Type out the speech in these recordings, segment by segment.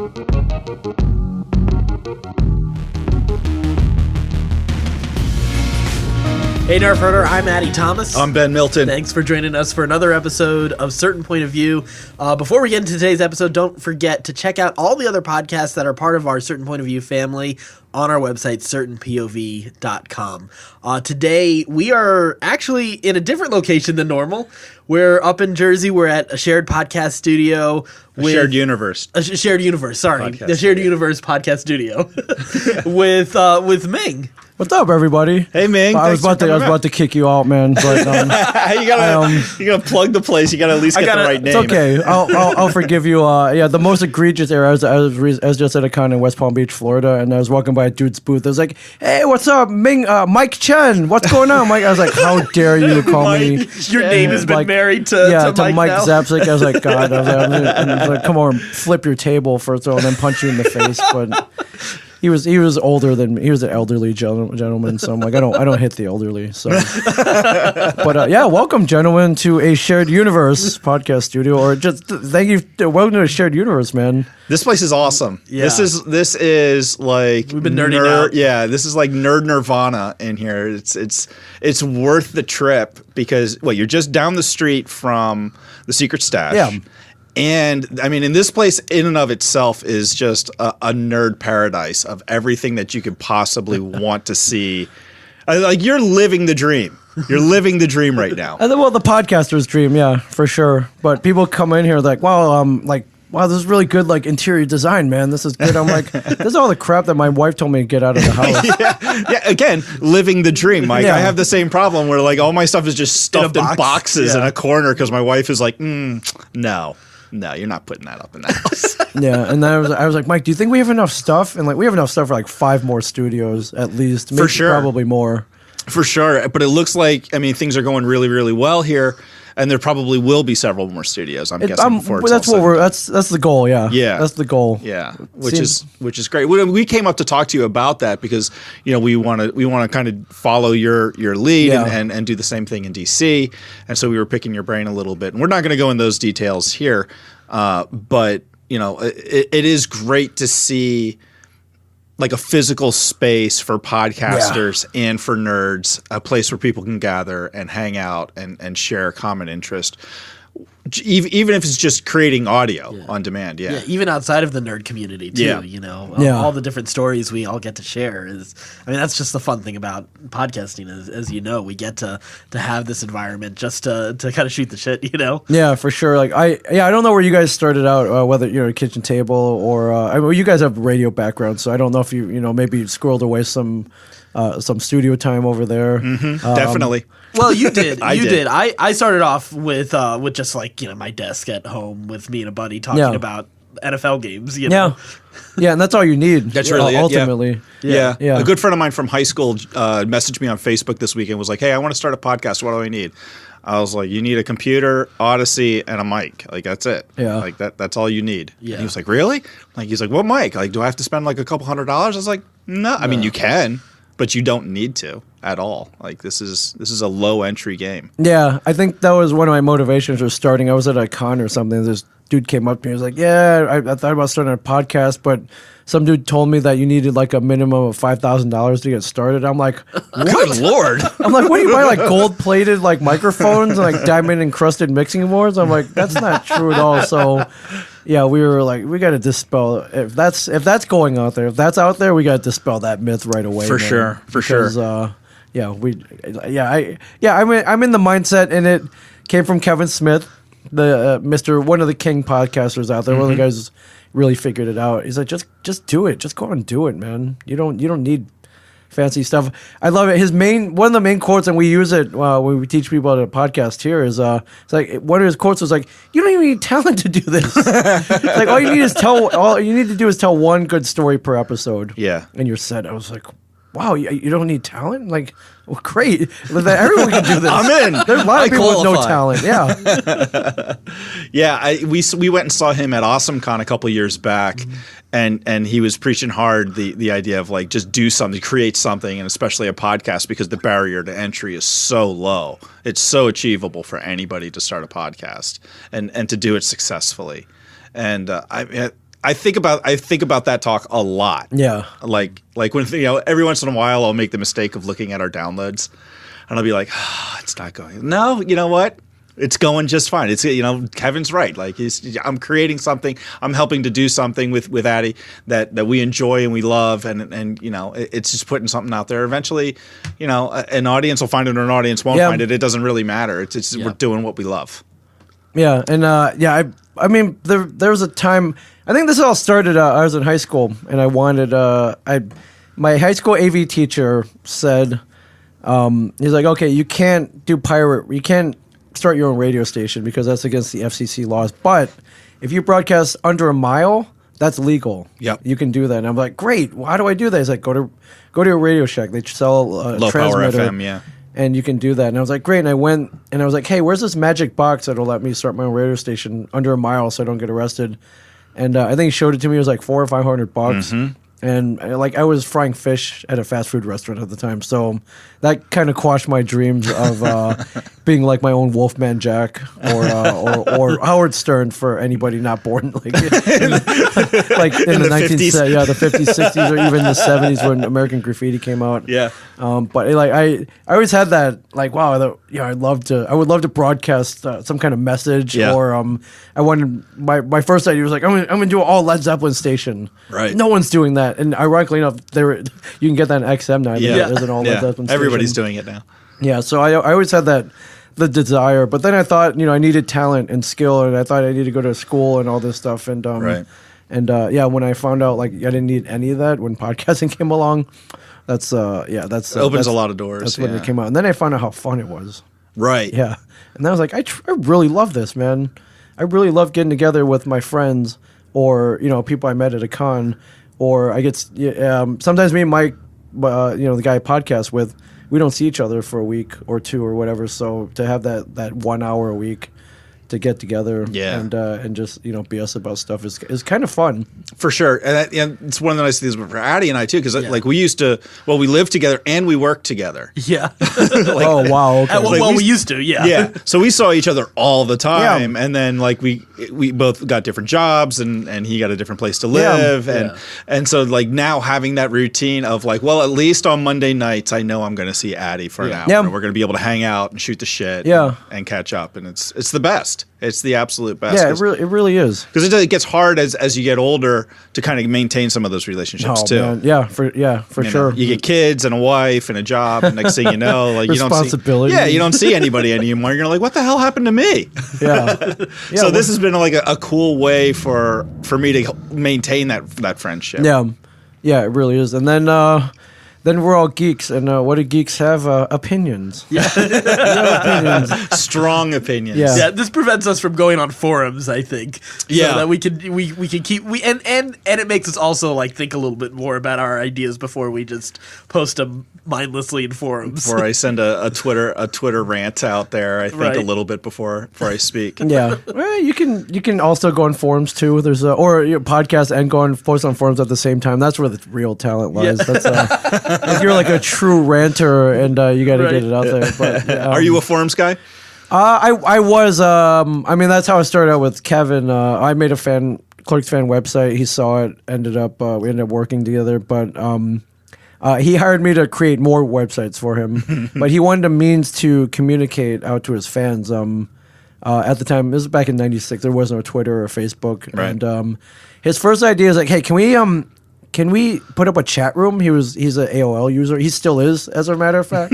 Hey Nerf Herder, I'm Addy Thomas. I'm Ben Milton. Thanks for joining us for another episode of Certain Point of View. Before we get into today's episode, don't forget to check out all the other podcasts that are part of our Certain Point of View family on our website, certainpov.com. Today, we are actually in a different location than normal. We're up in Jersey. We're at A Shared PodcaStudio. A Shared Universe. A Shared Universe, sorry. Podcast The Shared Universe PodcaStudio with Ming. What's up, everybody? Hey, Ming. I was about to kick you out, man. But you gotta plug the place. You gotta at least get the right name. It's okay. I'll forgive you. The most egregious era. I was just at a con in West Palm Beach, Florida, and I was walking by a dude's booth. I was like, "Hey, what's up, Ming? Mike Chen? What's going on, Mike?" I was like, "How dare you call me?" Your name has been married to Mike now? Zapsik. I was like, "God." I was like, "Come on, flip your table first of all, and then punch you in the face." But he was older than me. He was an elderly gentleman, so I'm like, I don't hit the elderly. So, but welcome, gentlemen, to A Shared Universe PodcaStudio, or just thank you. Welcome to A Shared Universe, man. This place is awesome. Yeah. This is like we've been nerding out. Yeah, this is like nerd nirvana in here. It's worth the trip because you're just down the street from the Secret Stash. Yeah. And I mean, in this place in and of itself is just a nerd paradise of everything that you could possibly want to see. Like you're living the dream. You're living the dream right now. Well, the podcaster's dream, yeah, for sure. But people come in here like, wow, this is really good, like interior design, man. This is good. I'm like, this is all the crap that my wife told me to get out of the house. yeah. Again, living the dream, Mike. Yeah. I have the same problem where like all my stuff is just stuffed in boxes in a corner because my wife is like, no. No, you're not putting that up in the house. Yeah, and then I was like, Mike, do you think we have enough stuff? And like, we have enough stuff for like 5 more studios at least. Maybe, for sure, probably more. For sure, but it looks like things are going really, really well here, and there probably will be several more studios. I'm guessing before it's that's all that's the goal. Yeah, that's the goal. Yeah, which is great. We came up to talk to you about that because we want to kind of follow your lead and do the same thing in DC, and so we were picking your brain a little bit, and we're not going to go in those details here, but it is great to see like a physical space for podcasters and for nerds, a place where people can gather and hang out and share a common interest. Even if it's just creating audio on demand, even outside of the nerd community too, all the different stories we all get to share that's just the fun thing about podcasting is, as you know, we get to have this environment just to kind of shoot the shit, Yeah, for sure. Like I don't know where you guys started out, whether you're a kitchen table or you guys have radio background, so I don't know if you maybe squirreled away some studio time over there. Definitely. Well, you did. You did. I started off with just like my desk at home with me and a buddy talking about NFL games. Yeah, and that's all you need. That's really ultimately. Yeah. A good friend of mine from high school messaged me on Facebook this week and was like, "Hey, I want to start a podcast. What do I need?" I was like, "You need a computer, Odyssey, and a mic. Like that's it. Yeah, like that's all you need." Yeah. And he was like, "Really?" He's like, "What mic? Like, do I have to spend like a couple $100?" I was like, "No. I mean, you can." But you don't need to at all. Like this is a low entry game. Yeah, I think that was one of my motivations for starting. I was at a con or something. This dude came up to me. He was like, "Yeah, I thought about starting a podcast, but some dude told me that you needed like a minimum of $5,000 to get started." I'm like, "What? Good Lord!" I'm like, "What do you buy like gold plated like microphones and like diamond encrusted mixing boards?" I'm like, "That's not true at all." So. Yeah, we were like, we got to dispel if that's going out there. If that's out there, we got to dispel that myth right away. For sure. I'm in the mindset, and it came from Kevin Smith, the one of the king podcasters out there. One of the guys really figured it out. He's like, just do it. Just go and do it, man. You don't need fancy stuff. I love it. One of the main quotes, and we use it when we teach people how to podcast here, is it's like one of his quotes was like, "You don't even need talent to do this." It's like all you need to do is tell one good story per episode. Yeah, and you're set. I was like, wow, you don't need talent? Like, well, great. Everyone can do this. I'm in. There's a lot of people with no talent. Yeah. Yeah, we went and saw him at AwesomeCon a couple years back, and he was preaching hard the idea of like just do something, create something, and especially a podcast because the barrier to entry is so low. It's so achievable for anybody to start a podcast and to do it successfully. And I think about that talk a lot. Yeah. Like when every once in a while I'll make the mistake of looking at our downloads, and I'll be like, it's not going. No, you know what? It's going just fine. It's Kevin's right. Like I'm creating something. I'm helping to do something with Addy that we enjoy and we love, and it's just putting something out there. Eventually, an audience will find it or an audience won't find it. It doesn't really matter. It's we're doing what we love. Yeah, and I mean there was a time. I think this all started. I was in high school, and I wanted. My high school AV teacher said, he's like, okay, you can't do pirate. You can't start your own radio station because that's against the FCC laws. But if you broadcast under a mile, that's legal. Yep. You can do that. And I'm like, great. Well, how do I do that? He's like, go to a Radio Shack. They sell low transmitter, power FM. Yeah. And you can do that. And I was like, great. And I went and I was like, hey, where's this magic box that'll let me start my own radio station under a mile so I don't get arrested? And I think he showed it to me. It was like $400 or $500. Mm-hmm. And I was frying fish at a fast food restaurant at the time, so that kind of quashed my dreams of being like my own Wolfman Jack or Howard Stern for anybody not born like in the 1950s, the 50s, 60s, or even the 70s when American Graffiti came out. Yeah. But I always had that I would love to broadcast some kind of message or I wanted my first idea was like I'm gonna do an all Led Zeppelin station. Right. No one's doing that. And ironically enough, you can get that in XM now. Yeah. There's an all Led Zeppelin station. Everybody's doing it now. Yeah, so I always had the desire, but then I thought, I needed talent and skill, and I thought I needed to go to school and all this stuff. And right. And when I found out I didn't need any of that when podcasting came along, that's opens a lot of doors. That's when it came out, and then I found out how fun it was. Right. Yeah, and then I was like, I really love this, man. I really love getting together with my friends or people I met at a con. Or I get sometimes me and Mike, the guy I podcast with, we don't see each other for a week or two or whatever. So to have that 1 hour a week to get together and just BS about stuff is kind of fun. For sure. And it's one of the nice things for Addy and I too, because we lived together and we worked together. Yeah. Oh wow. Okay. We used to. Yeah. Yeah. So we saw each other all the time, and then we both got different jobs, and he got a different place to live, and so now having that routine of at least on Monday nights I know I'm going to see Addy for an hour. Yeah. And we're going to be able to hang out and shoot the shit. And catch up, and it's the best. It's the absolute best. Yeah, it really is. Because it gets hard as you get older to kind of maintain some of those relationships too. Man. Yeah, for sure. You get kids and a wife and a job, and next thing you know, you don't see anybody anymore. You're like, what the hell happened to me? Yeah. So this has been a cool way for me to maintain that friendship. Yeah, it really is. And then we're all geeks, and what do geeks have? Opinions. Yeah. Opinions. Strong opinions. Yeah, this prevents us from going on forums, I think. So that we can keep and it makes us also think a little bit more about our ideas before we just post them mindlessly in forums. Before I send a Twitter rant out there, I think a little bit before I speak. Yeah. Well, you can also go on forums too. There's or podcast and go on post on forums at the same time. That's where the real talent lies. Yeah. That's if you're a true ranter and you got to get it out there. But are you a forums guy? I was. That's how I started out with Kevin. I made a Clerks fan website. He saw it. We ended up working together. But he hired me to create more websites for him. But he wanted a means to communicate out to his fans. At the time, this was back in '96. There was no Twitter or Facebook. Right. And his first idea is hey, can we put up a chat room? He's an AOL user. He still is, as a matter of fact.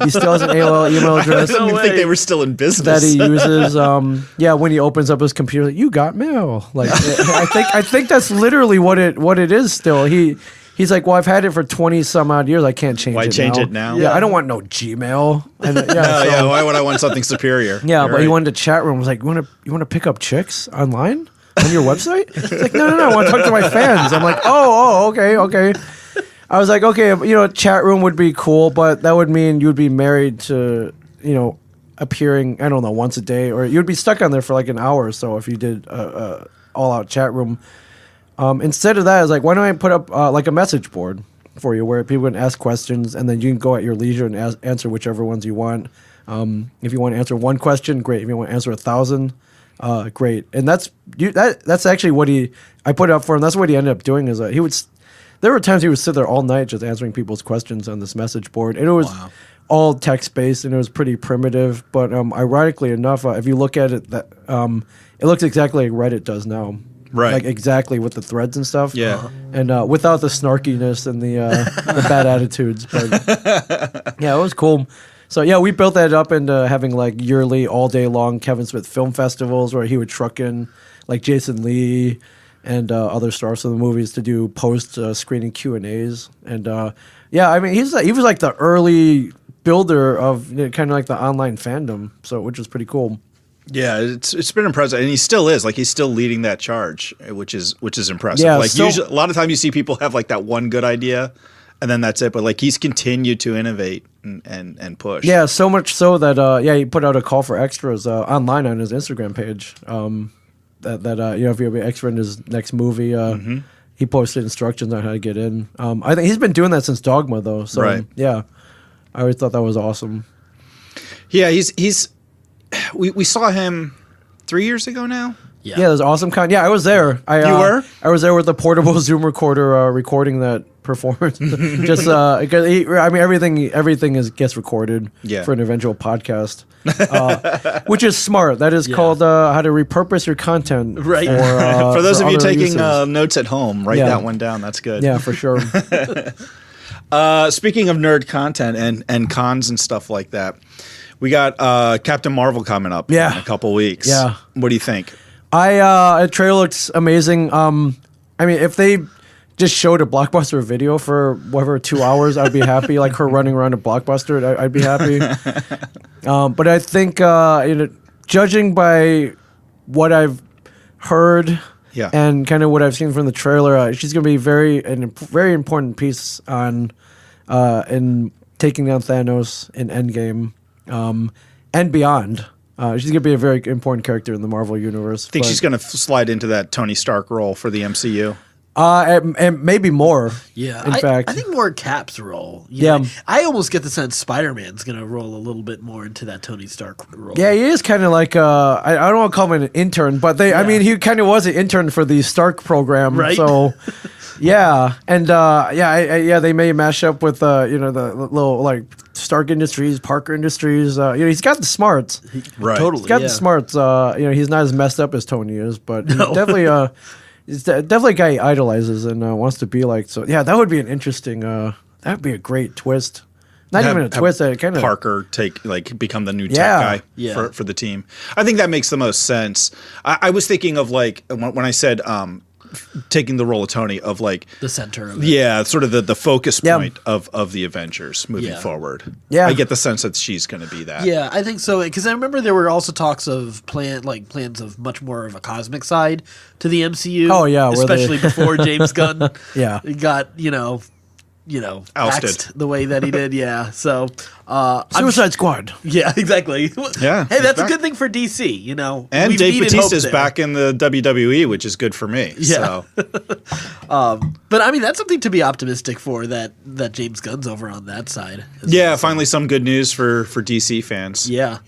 He still has an AOL email address. I didn't think they were still in business. That he uses. When he opens up his computer, you got mail. I think that's literally what it is still. He's like, well, I've had it for 20 some odd years. I can't change it now. Why change it now? Yeah, I don't want no Gmail. And, why would I want something superior? Yeah, but he wanted a chat room. I was like, you want to pick up chicks online? On your website? It's like, no, I want to talk to my fans. I'm like, okay. I was like, okay, chat room would be cool, but that would mean you'd be married to, appearing, I don't know, once a day, or you'd be stuck on there for an hour or so if you did a all-out chat room. Instead of that, I was like, why don't I put up a message board for you where people can ask questions, and then you can go at your leisure and answer whichever ones you want. If you want to answer one question, great. If you want to answer 1,000, great. And that's actually what I put it up for him. That's what he ended up doing is there were times he would sit there all night just answering people's questions on this message board. And it was all text-based, and it was pretty primitive. But ironically enough, if you look at it, it looks exactly like Reddit does now. Right. Like exactly with the threads and stuff. Yeah. And without the snarkiness and the bad attitudes. But yeah, it was cool. So yeah, we built that up into having like yearly all day long Kevin Smith film festivals where he would truck in like Jason Lee and other stars of the movies to do post screening Q&As. And yeah, I mean he was like the early builder of kind of like the online fandom, so which was pretty cool. Yeah, it's been impressive, and he still is. Like he's still leading that charge, which is impressive. Yeah, like usually, a lot of times you see people have like that one good idea, and then that's it. But like he's continued to innovate and push. Yeah, so much so that he put out a call for extras online on his Instagram page. That if you'll be extra in his next movie, he posted instructions on how to get in. I think he's been doing that since Dogma though. So right. Yeah, I always thought that was awesome. Yeah, he's. We saw him 3 years ago now. Yeah, it was awesome. Yeah, I was there. You were? I was there with the portable Zoom recorder recording that performance. Just because everything gets recorded for an eventual podcast, which is smart. That is called how to repurpose your content. Right. For those of you taking uses. notes at home, write that one down. That's good. Yeah, for sure. Speaking of nerd content and cons and stuff like that. We got Captain Marvel coming up in a couple weeks. Yeah. What do you think? The trailer looks amazing. I mean, if they just showed a Blockbuster video for whatever 2 hours, I'd be happy. Like her running around a Blockbuster, I'd be happy. But I think, judging by what I've heard and kind of what I've seen from the trailer, she's going to be a very important piece in taking down Thanos in Endgame. And beyond. She's going to be a very important character in the Marvel Universe. Think she's going to slide into that Tony Stark role for the MCU? And maybe more. Yeah. In fact. I think more Cap's role. Yeah. I almost get the sense Spider-Man's going to roll a little bit more into that Tony Stark role. Yeah, he is kind of like, I don't want to call him an intern, but I mean, he kind of was an intern for the Stark program. Right. So, yeah. And, they may mash up with, the little, like, Stark Industries, Parker Industries. He's got the smarts. Right. Totally. He's got the smarts. He's not as messed up as Tony is, but he's definitely he's definitely a guy he idolizes and wants to be like. So yeah, that would be an interesting. That'd be a great twist. Not even a twist. That kind of Parker become the new tech guy for the team. I think that makes the most sense. I was thinking of like when I said taking the role of Tony of like the center of it. Sort of the focus point of the Avengers moving forward. I get the sense that she's going to be that. Yeah, I think so, because I remember there were also talks of plans of much more of a cosmic side to the MCU. Oh yeah, especially before James Gunn got ousted axed the way that he did. Yeah, so Suicide Squad. Yeah, exactly. Yeah, hey, that's a good thing for DC. And Dave Bautista's back in the WWE, which is good for me. Yeah. So. But I mean, that's something to be optimistic for. That James Gunn's over on that side. Yeah, finally some good news for DC fans. Yeah.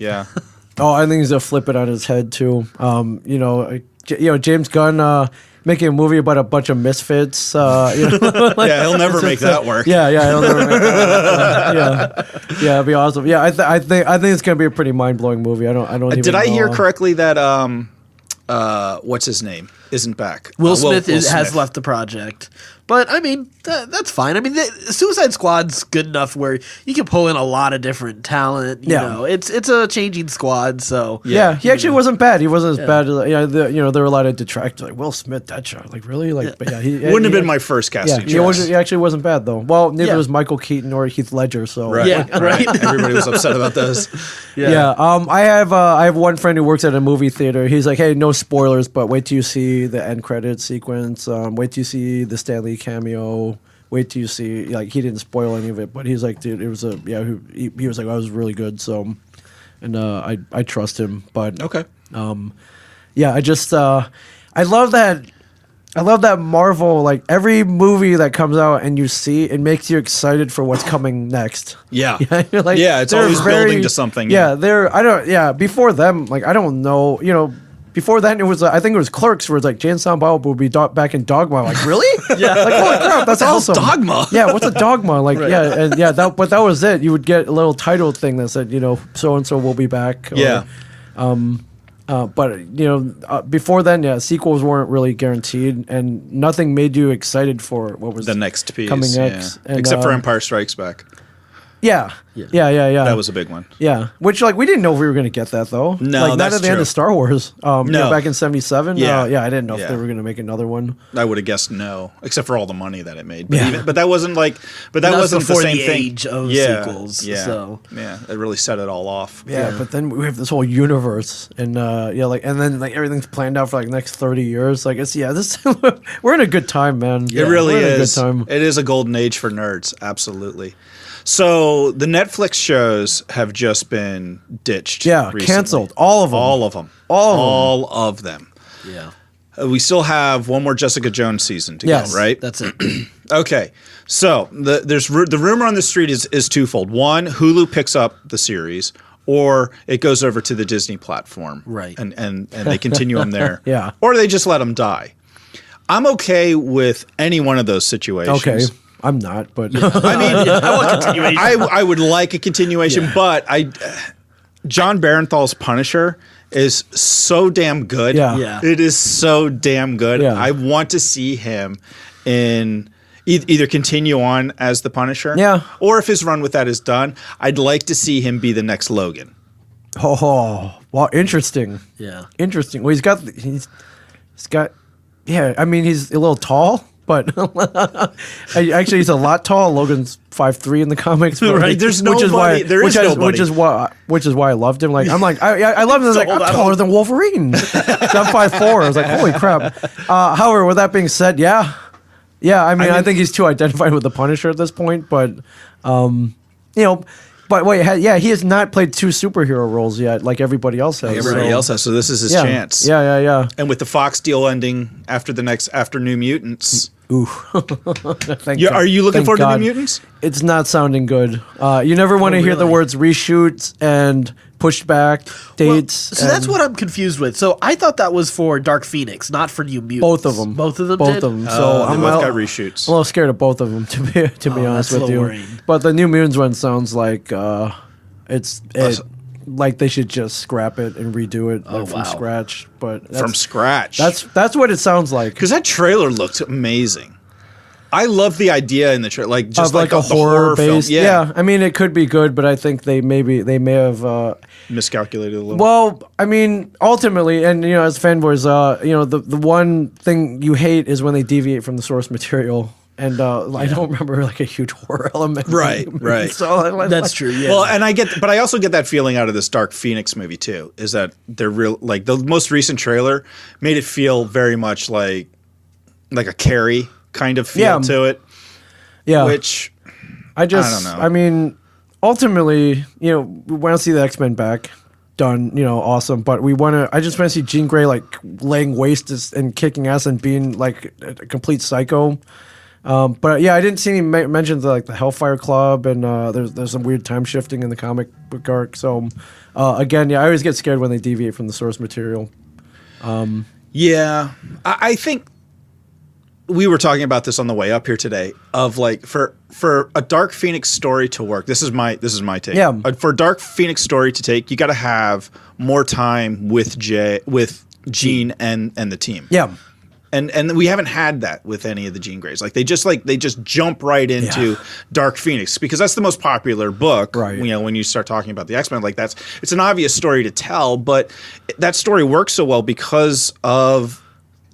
Oh, I think he's gonna flip it on his head too. James Gunn making a movie about a bunch of misfits. He'll never make that work. He'll never make that work. It'd be awesome. Yeah, I think it's gonna be a pretty mind blowing movie. I don't. Did I hear correctly that what's his name isn't back? Will Smith has left the project. But, I mean, that's fine. I mean, Suicide Squad's good enough where you can pull in a lot of different talent. You know, it's a changing squad, so... Yeah, he actually wasn't bad. He wasn't as bad as... there were a lot of detractors, like, Will Smith, Deadshot. Like, really? Like, but yeah, he wouldn't have been my first casting choice. He actually wasn't bad, though. Well, neither was Michael Keaton or Heath Ledger, so... Right. Yeah, right. Everybody was upset about those. Yeah. I have one friend who works at a movie theater. He's like, hey, no spoilers, but wait till you see the end credits sequence. Wait till you see the Stan Lee cameo. Wait till you see, like, he didn't spoil any of it, but he's like, dude, it was he was like, I was really good, so, and I trust him, but okay, I just I love that Marvel, like, every movie that comes out and you see, it makes you excited for what's coming next. Yeah, like, it's always building to something. Before them, like, I don't know, before then it was I think it was Clerks where it's like Jay and Silent Bob would be back in Dogma. I'm like, really? Yeah. Like, holy crap, that's awesome. Dogma? Yeah, what's a Dogma? Like, but that was it. You would get a little title thing that said, so and so will be back. Yeah. But before then, sequels weren't really guaranteed, and nothing made you excited for what was The next piece. coming next. Yeah. And, Except for Empire Strikes Back. Yeah. That was a big one. Yeah, which we didn't know if we were going to get that though. No, not that's at the end true. of Star Wars. Back in '77. Yeah. I didn't know if Yeah. they were going to make another one. I would have guessed no, except for all the money that it made. But, Yeah. but that wasn't like. But that That was wasn't the before same the thing. age of yeah, sequels, Yeah, so. yeah, it really set it all off. Yeah, but then we have this whole universe, and and then everything's planned out for the next 30 years. Like this, we're in a good time, man. It really we're in is. a good time. It is a golden age for nerds. Absolutely. So the Netflix shows have just been ditched. Yeah, recently. canceled. All of them. All of them. All of them. Yeah. We still have one more Jessica Jones season to Yes. go, right? That's it. Okay. So the rumor on the street is twofold. One, Hulu picks up the series, or it goes over to the Disney platform. Right. And they continue them there. Yeah. Or they just let them die. I'm okay with any one of those situations. Okay, I'm not, but I mean, I want continuation. I would like a continuation, but John Barenthal Punisher is so damn good. Yeah. It is so damn good. Yeah. I want to see him in either continue on as the Punisher, Yeah. or if his run with that is done, I'd like to see him be the next Logan. oh, wow, interesting. Yeah. Interesting. Well, he's got. Yeah, I mean, he's a little tall, but actually, he's a lot tall. Logan's 5'3" in the comics, but, Right, there's which is why, nobody- there is nobody. which is why I loved him. Like, I love him. I was like, I'm taller than Wolverine. So I'm 5'4". I was like, holy crap. However, with that being said, yeah. I mean, I think he's too identified with the Punisher at this point, but But wait, he has not played two superhero roles yet, like everybody else has. Everybody else has, so this is his chance. Yeah. And with the Fox deal ending after New Mutants, Ooh. Thank are you looking thank forward to God. New Mutants? It's not sounding good. You never want to hear the really? words reshoots and pushed back dates. So that's what I'm confused with. So I thought that was for Dark Phoenix, not for New Mutants. both of them. Both of them Both did? of them. So So I'm both a got reshoots. little scared of both of them, to be honest that's a with little you. worrying. But the New Mutants one sounds like like they should just scrap it and redo it from wow. scratch. But From scratch. That's what it sounds like. Because that trailer looked amazing. I love the idea in the trailer, like just Of like a the horror film. based, Yeah. I mean, it could be good, but I think they may have. Miscalculated a little. Well, I mean, ultimately, and as fanboys, the one thing you hate is when they deviate from the source material, and I don't remember like a huge horror element. Right. So That's true, yeah. Well, and but I also get that feeling out of this Dark Phoenix movie too. Is that they're real? Like the most recent trailer made it feel very much like a Carrie kind of feel to it. Yeah, Which I don't know. I mean, ultimately, we want to see the X-Men back. Done, awesome. But I just want to see Jean Grey like laying waste and kicking ass and being like a complete psycho. But yeah, I didn't see any mentions of like the Hellfire Club, and there's some weird time shifting in the comic book arc. So again, I always get scared when they deviate from the source material. yeah, I think we were talking about this on the way up here today. Of like for a Dark Phoenix story to work, this is my take. Yeah. For a Dark Phoenix story to take, you got to have more time with Jean and the team. Yeah. And we haven't had that with any of the Jean Greys. Like they just jump right into Dark Phoenix because that's the most popular book. Right. When you start talking about the X-Men, like it's an obvious story to tell, but that story works so well because of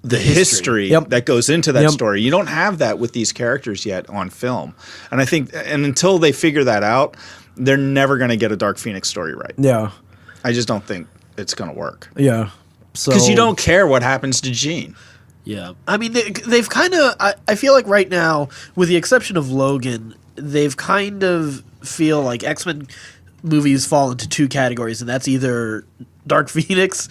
the history that goes into that story. You don't have that with these characters yet on film. And I think until they figure that out, they're never going to get a Dark Phoenix story right. Yeah. I just don't think it's going to work. Yeah. So Because you don't care what happens to Jean. Yeah. I mean, they've kind of, I feel like right now, with the exception of Logan, they've kind of feel like X-Men movies fall into two categories, and that's either Dark Phoenix,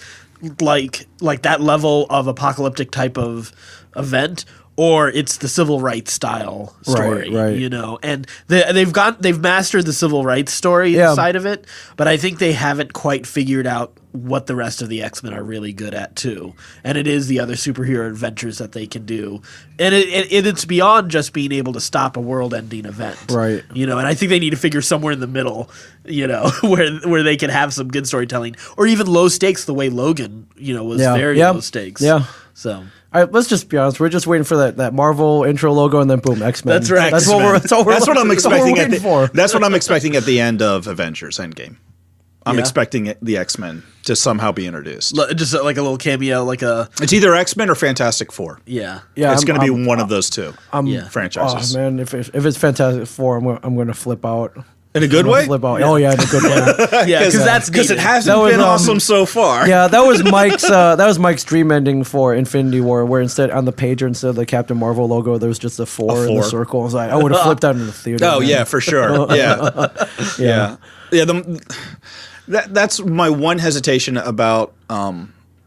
like that level of apocalyptic type of event, or it's the civil rights style story, Right. you know. And they've mastered the civil rights story side of it, but I think they haven't quite figured out what the rest of the X-Men are really good at too. And it is the other superhero adventures that they can do. And it's beyond just being able to stop a world-ending event. Right. You know, and I think they need to figure somewhere in the middle, you know, where they can have some good storytelling, or even low stakes the way Logan, you know, was very low stakes. Yeah. So all right, let's just be honest. We're just waiting for that Marvel intro logo, and then boom, X-Men. That's right. That's That's what I'm expecting at the That's what I'm expecting at the end of Avengers Endgame. I'm expecting the X-Men to somehow be introduced. Just like a little cameo, It's either X-Men or Fantastic Four. Yeah. It's going to be one of those two franchises. Oh man, if it's Fantastic Four, I'm going to flip out. In a good way? Flip out. Oh yeah, in a good way. Yeah, because it hasn't been awesome so far. Yeah, that was Mike's dream ending for Infinity War, where instead on the pager, instead of the Captain Marvel logo, there was just a four in the circle. I was like, I would have flipped out in the theater. Oh man. yeah, for sure. Yeah. That's my one hesitation about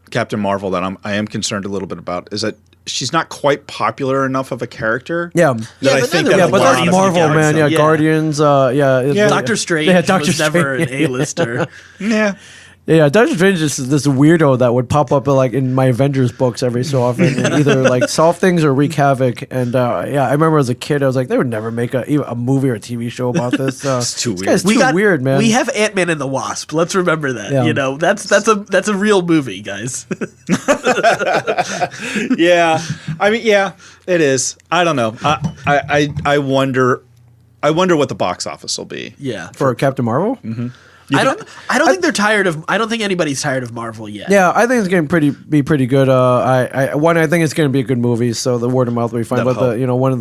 Captain Marvel that I am concerned a little bit about, is that she's not quite popular enough of a character. Yeah. I think but that's Marvel, man. Yeah, Guardians. Doctor Strange was never an A-lister. Yeah. Yeah, Doctor Strange is this weirdo that would pop up in my Avengers books every so often and either solve things or wreak havoc. And I remember as a kid, I was like, they would never make a movie or a TV show about this. It's too weird. It's too weird, man. We have Ant-Man and the Wasp. Let's remember that. Yeah. You know, that's a real movie, guys. Yeah, I mean, it is. I don't know. I wonder what the box office will be. Yeah. For Captain Marvel? Mm-hmm. I don't think they're tired of. I don't think anybody's tired of Marvel yet. Yeah, I think it's going to be pretty good. I think it's going to be a good movie, so the word of mouth will be fine. That'll But one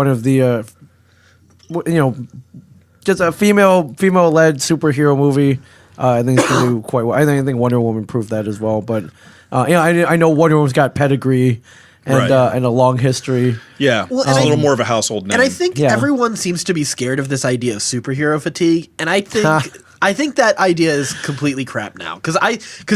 of the just a female led superhero movie. I think it's going to do quite well. I think Wonder Woman proved that as well. But I know Wonder Woman's got pedigree and a long history. Yeah, well, it's a little more of a household name. And I think everyone seems to be scared of this idea of superhero fatigue, and I think that idea is completely crap now. Because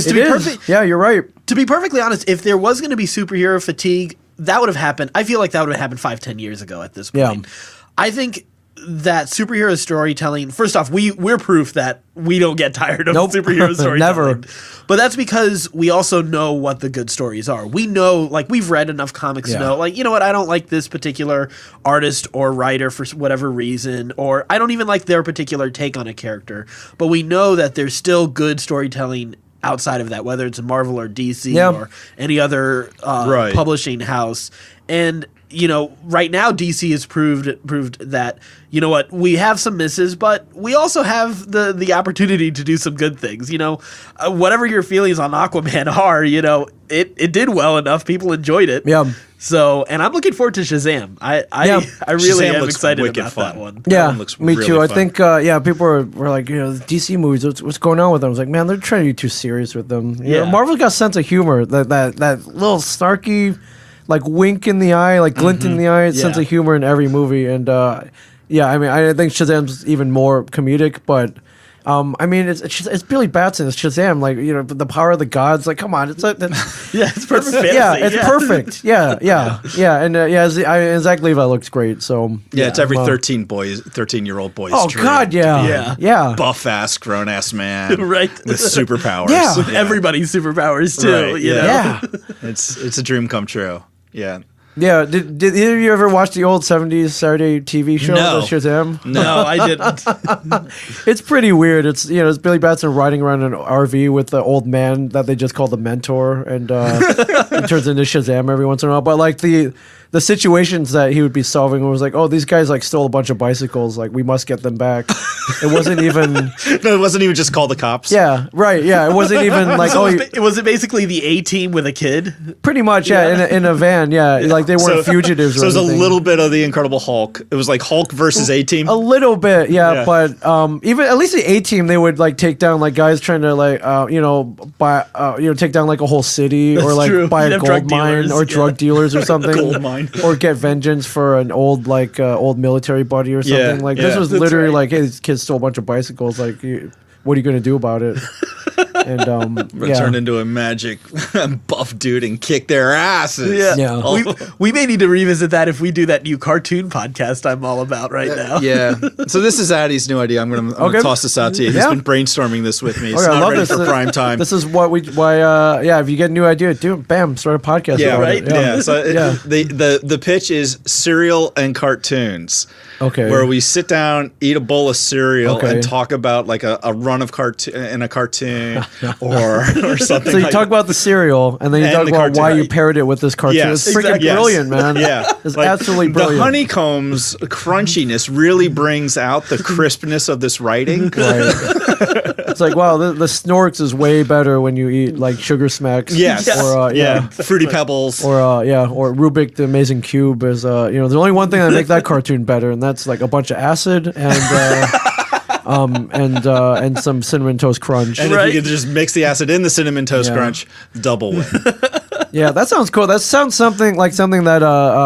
to be perfect, yeah, you're right. To be perfectly honest, if there was going to be superhero fatigue, that would have happened. I feel like that would have happened 5-10 years ago at this point. Yeah. I think that superhero storytelling, first off, we're proof that we don't get tired of superhero storytelling. Never. But that's because we also know what the good stories are. We know, we've read enough comics to know, you know what, I don't like this particular artist or writer for whatever reason, or I don't even like their particular take on a character. But we know that there's still good storytelling outside of that, whether it's Marvel or DC or any other publishing house. And right now DC has proved that, you know what, we have some misses, but we also have the opportunity to do some good things. Whatever your feelings on Aquaman are, it did well enough. People enjoyed it. Yeah. So, and I'm looking forward to Shazam. I really am excited about that one. Yeah, looks me really too. fun. I think people were like, DC movies. What's going on with them? I was like, man, they're trying to be too serious with them. Marvel's got a sense of humor. That little snarky, wink in the eye, glint in the eye, sense of humor in every movie. And I think Shazam's even more comedic, but it's Billy Batson, it's Shazam, the power of the gods. Come on, it's perfect. It's fantasy. Yeah, it's perfect. Yeah, and Zach Levi looks great. So it's every 13-year-old boy's oh dream. God, yeah. Buff ass, grown ass man, right, with superpowers. Yeah. With everybody's superpowers too. Right, You know? Yeah. It's a dream come true. Yeah. Yeah, did either of you ever watch the old 70s Saturday TV show, No. Shazam? No, I didn't. It's pretty weird. It's it's Billy Batson riding around in an RV with the old man that they just call the mentor, and it turns into Shazam every once in a while. But the situations that he would be solving was these guys stole a bunch of bicycles, we must get them back. It wasn't even No, it wasn't even just call the cops. Yeah, right. Yeah, it wasn't even was it basically the A-Team with a kid? Pretty much, in a van. Yeah, they weren't fugitives. So it was a little bit of the Incredible Hulk. It was like Hulk versus A-Team. A little bit, yeah. But even at least the A-Team, they would take down guys trying to buy take down a whole city. That's or true. buy You'd a have gold drug mine dealers, or drug dealers or something. Gold mine. Or get vengeance for an old old military buddy or something. This was literally hey, these kids stole a bunch of bicycles. What are you going to do about it? And Turn into a magic buff dude and kick their asses. Yeah. We may need to revisit that if we do that new cartoon podcast I'm all about right now. Yeah. So this is Addy's new idea. I'm gonna toss this out to you. He's been brainstorming this with me. It's not ready for prime time. This is why if you get a new idea, do it. Bam, start a podcast. Yeah, right. Yeah. So the pitch is cereal and cartoons. Okay. Where we sit down, eat a bowl of cereal, and talk about like a run of cartoon in a cartoon or something. So you talk about the cereal, and then you talk about why you paired it with this cartoon. Yes, it's freaking brilliant, man. Yeah, it's absolutely brilliant. The honeycomb's crunchiness really brings out the crispness of this writing. Right. It's like, wow, the Snorks is way better when you eat like Sugar Smacks. Yes. Or Fruity Pebbles. Or Rubik the Amazing Cube is there's only one thing that make that cartoon better, and that's like a bunch of acid and some Cinnamon Toast Crunch. And if you could just mix the acid in the Cinnamon Toast Crunch, double win. Yeah, that sounds cool. That sounds something that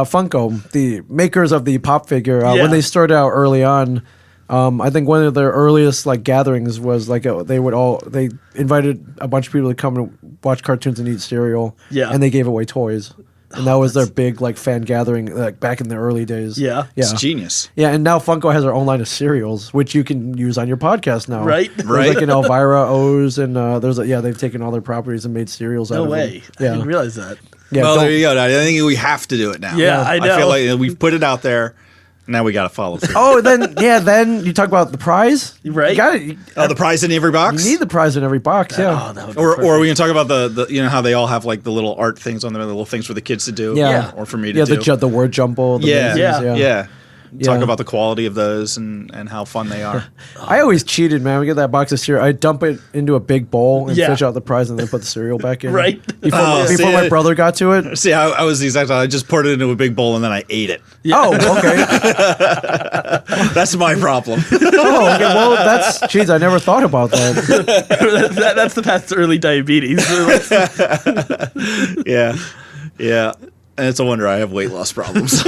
Funko, the makers of the pop figure, when they started out early on, I think one of their earliest like gatherings was like they invited a bunch of people to come and watch cartoons and eat cereal. Yeah, and they gave away toys. And that was their big like fan gathering like back in the early days. Yeah. It's genius. Yeah, and now Funko has their own line of cereals, which you can use on your podcast now. Right. There's like an Elvira O's, and they've taken all their properties and made cereals out of them. No way. Yeah. I didn't realize that. Yeah, well, there you go. I think we have to do it now. Yeah, I know. I feel like we've put it out there. Now we got to follow through. Oh, then you talk about the prize, right? You got it. The prize in every box. You need the prize in every box, yeah. Oh, that would or we can talk about the how they all have like the little art things on them, the little things for the kids to do, or for me to do. The word jumble, yeah. Talk about the quality of those and how fun they are. I always cheated, man. We get that box of cereal. I dump it into a big bowl and fish out the prize and then put the cereal back in. Right. Before my brother got to it. See, I was the exact. I just poured it into a big bowl and then I ate it. Yeah. Oh, okay. That's my problem. Oh, okay. Well, I never thought about that. That's the path to early diabetes. Yeah. And it's a wonder I have weight loss problems.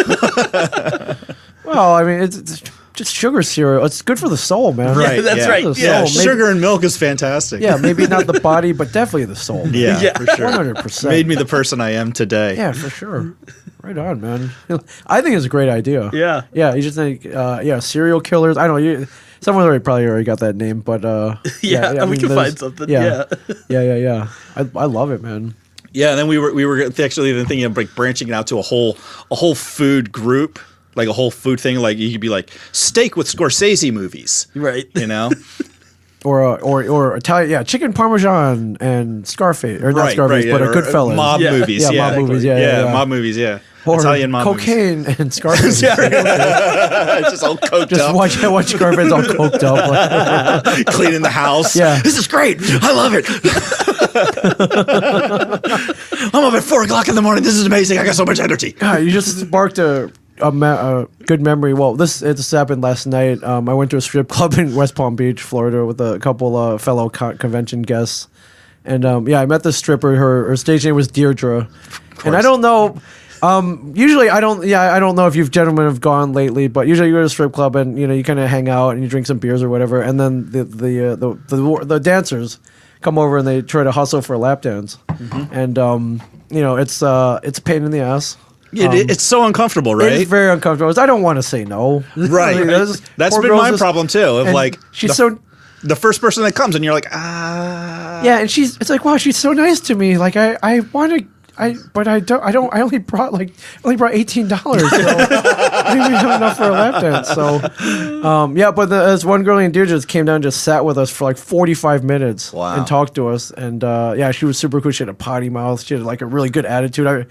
Well, I mean, it's just sugar cereal. It's good for the soul, man. Right. That's right. Yeah, sugar and milk is fantastic. Yeah, maybe not the body, but definitely the soul. Man. Yeah, for sure. 100%. Made me the person I am today. Yeah, for sure. Right on, man. I think it's a great idea. Yeah. Yeah, you just think, serial killers. I don't know. Someone probably already got that name, but we can find something. Yeah. I love it, man. Yeah, and then we were actually thinking of like branching it out to a whole food group, like a whole food thing. Like you could be like steak with Scorsese movies, right? You know, or Italian, chicken parmesan and Scarface, or not Scarface, but a Goodfellas, mob movies, mob movies, mob movies, or Italian mob cocaine movies. And Scarface, just all coked up. Watch Scarface all coked up, cleaning the house. Yeah, this is great. I love it. I'm up at 4:00 in the morning. This is amazing. I got so much energy. God, you just sparked a good memory. Well, this happened last night. I went to a strip club in West Palm Beach, Florida, with a couple fellow convention guests, and I met this stripper. Her stage name was Deirdre, and I don't know. Usually I don't know if you gentlemen have gone lately, but usually you go to a strip club and you kind of hang out and you drink some beers or whatever, and then the dancers come over and they try to hustle for a lap dance, and it's a pain in the ass. It's so uncomfortable, right? It's very uncomfortable. I don't want to say no. Right. That's been my problem too. Of like the first person that comes and you're like, yeah, and it's like, wow, she's so nice to me. Like I want to. I only brought $18. So I didn't even have enough for a lap dance. So, but this one girl named Deirdre just came down and just sat with us for like 45 minutes and talked to us. And she was super cool. She had a potty mouth. She had like a really good attitude.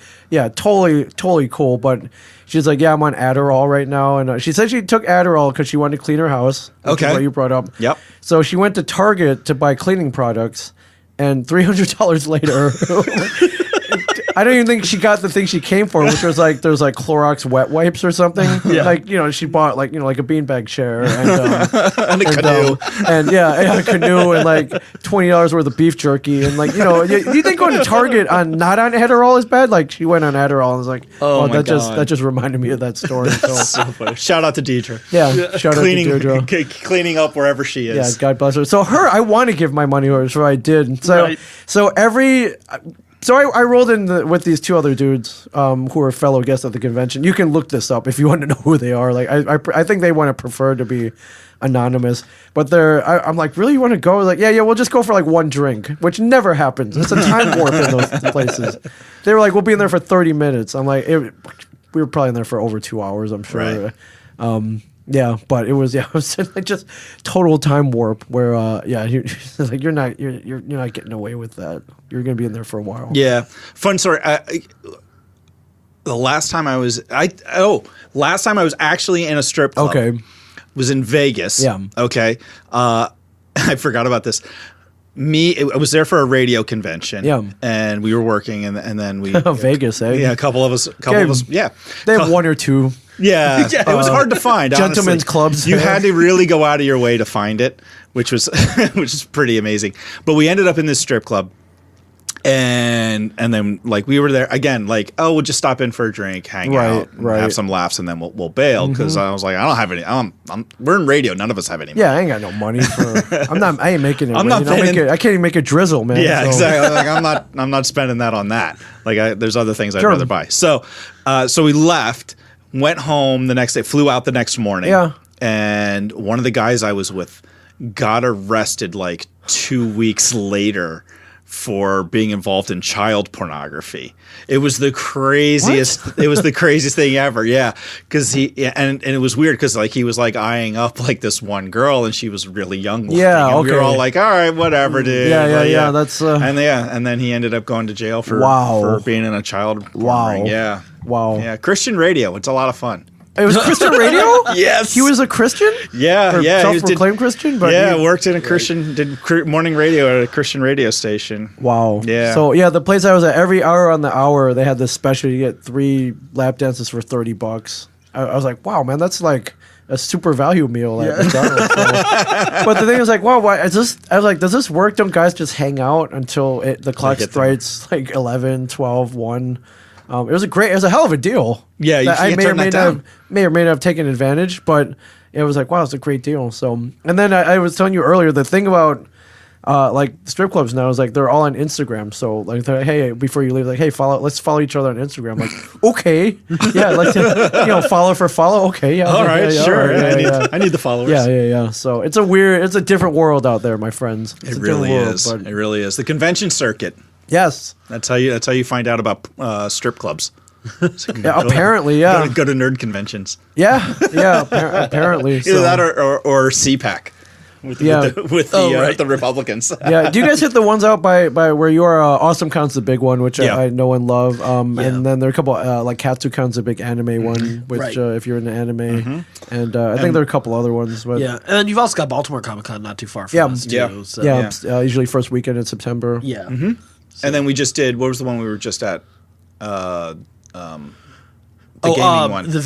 Totally cool. But she's like, I'm on Adderall right now. And she said she took Adderall because she wanted to clean her house. Which is what you brought up. Yep. So she went to Target to buy cleaning products. And $300 later... I don't even think she got the thing she came for, which was like there's like Clorox wet wipes or something. Yeah. Like she bought like like a beanbag chair and And a canoe. and a canoe and like $20 worth of beef jerky and like you think going to Target not on Adderall is bad? Like she went on Adderall and was like, Oh my that God. just reminded me of that story. So, So funny. Shout out to Deidre. yeah, shout out to Deirdre. Cleaning up wherever she Yeah, is. God bless her. So I want to give my money to her, so I did. So Right. I rolled in with these two other dudes who are fellow guests at the convention. You can look this up if you want to know who they are. Like I think they want to prefer to be anonymous, but I'm like, really, you want to go? Like, yeah, we'll just go for like one drink, which never happens. It's a time warp in those places. They were like, we'll be in there for 30 minutes. I'm like, we were probably in there for over 2 hours, I'm sure. Right. Yeah, but it was like just total time warp where like you're not getting away with that. You're gonna be in there for a while. Yeah, fun story. The last time I was actually in a strip club. Okay. Was in Vegas. Yeah. Okay. I forgot about this. I was there for a radio convention. Yeah. And we were working, and then we Vegas, eh? Yeah, a couple of us. Yeah. They have one or two. Yeah, it was hard to find. Gentlemen's honestly. clubs. You had to really go out of your way to find it, which was pretty amazing. But we ended up in this strip club, and then like we were there again. Like, oh, we'll just stop in for a drink, hang out, have some laughs, and then we'll bail because I was like, I don't have any. We're in radio. None of us have any money. Yeah, I ain't got no money for. I ain't making it. I'm not paying- I can't even make a drizzle, man. Yeah, so. exactly. Like I'm not spending that on that. Like there's other things I'd rather buy. So we left, went home the next day, flew out the next morning. Yeah. And one of the guys I was with got arrested like 2 weeks later for being involved in child pornography. It was the craziest. It was the craziest thing ever. Yeah, because and it was weird because like he was like eyeing up like this one girl and she was really young. Looking, Yeah, and okay. we were all like, all right, whatever, dude. Yeah. That's And then he ended up going to jail for being in a child porn ring. Yeah. Wow. Yeah. Christian radio. It's a lot of fun. It was Christian radio? Yes. He was a Christian? Yeah, Or yeah. self-proclaimed Christian? But Worked in a Christian, did morning radio at a Christian radio station. Wow. Yeah. So, the place I was at, every hour on the hour, they had this special. You get 3 lap dances for $30. I was like, wow, man, that's like a super value meal at McDonald's. So. But the thing is like, wow, why is this? I was like, does this work? Don't guys just hang out until the clock strikes like 11, 12, 1? It was a hell of a deal. Yeah, you I can't turn that down. may or may not have taken advantage, but it was like, wow, it's a great deal. So, and then I was telling you earlier, the thing about like strip clubs now is like they're all on Instagram. So like, hey, before you leave, like, hey, let's follow each other on Instagram. Like, okay, yeah, let's follow for follow. Okay, yeah, All right, sure. Yeah, I need the followers. Yeah. So it's a different world out there, my friends. It's It a really different world, is. but- It really is. The convention circuit. Yes. That's how you find out about strip clubs. Yeah, apparently, yeah. Go to nerd conventions. Yeah. Apparently. Either that or CPAC with the Republicans. Yeah. Do you guys hit the ones out by where you are? Awesome Con's the big one, which I know and love. And then there are a couple like Katsucon's a big anime one, which if you're into anime, and I think there are a couple other ones. But Yeah, and then you've also got Baltimore Comic Con not too far from us too. Yeah. So. usually first weekend in September. Yeah. And then we just did. What was the one we were just at? The gaming one. The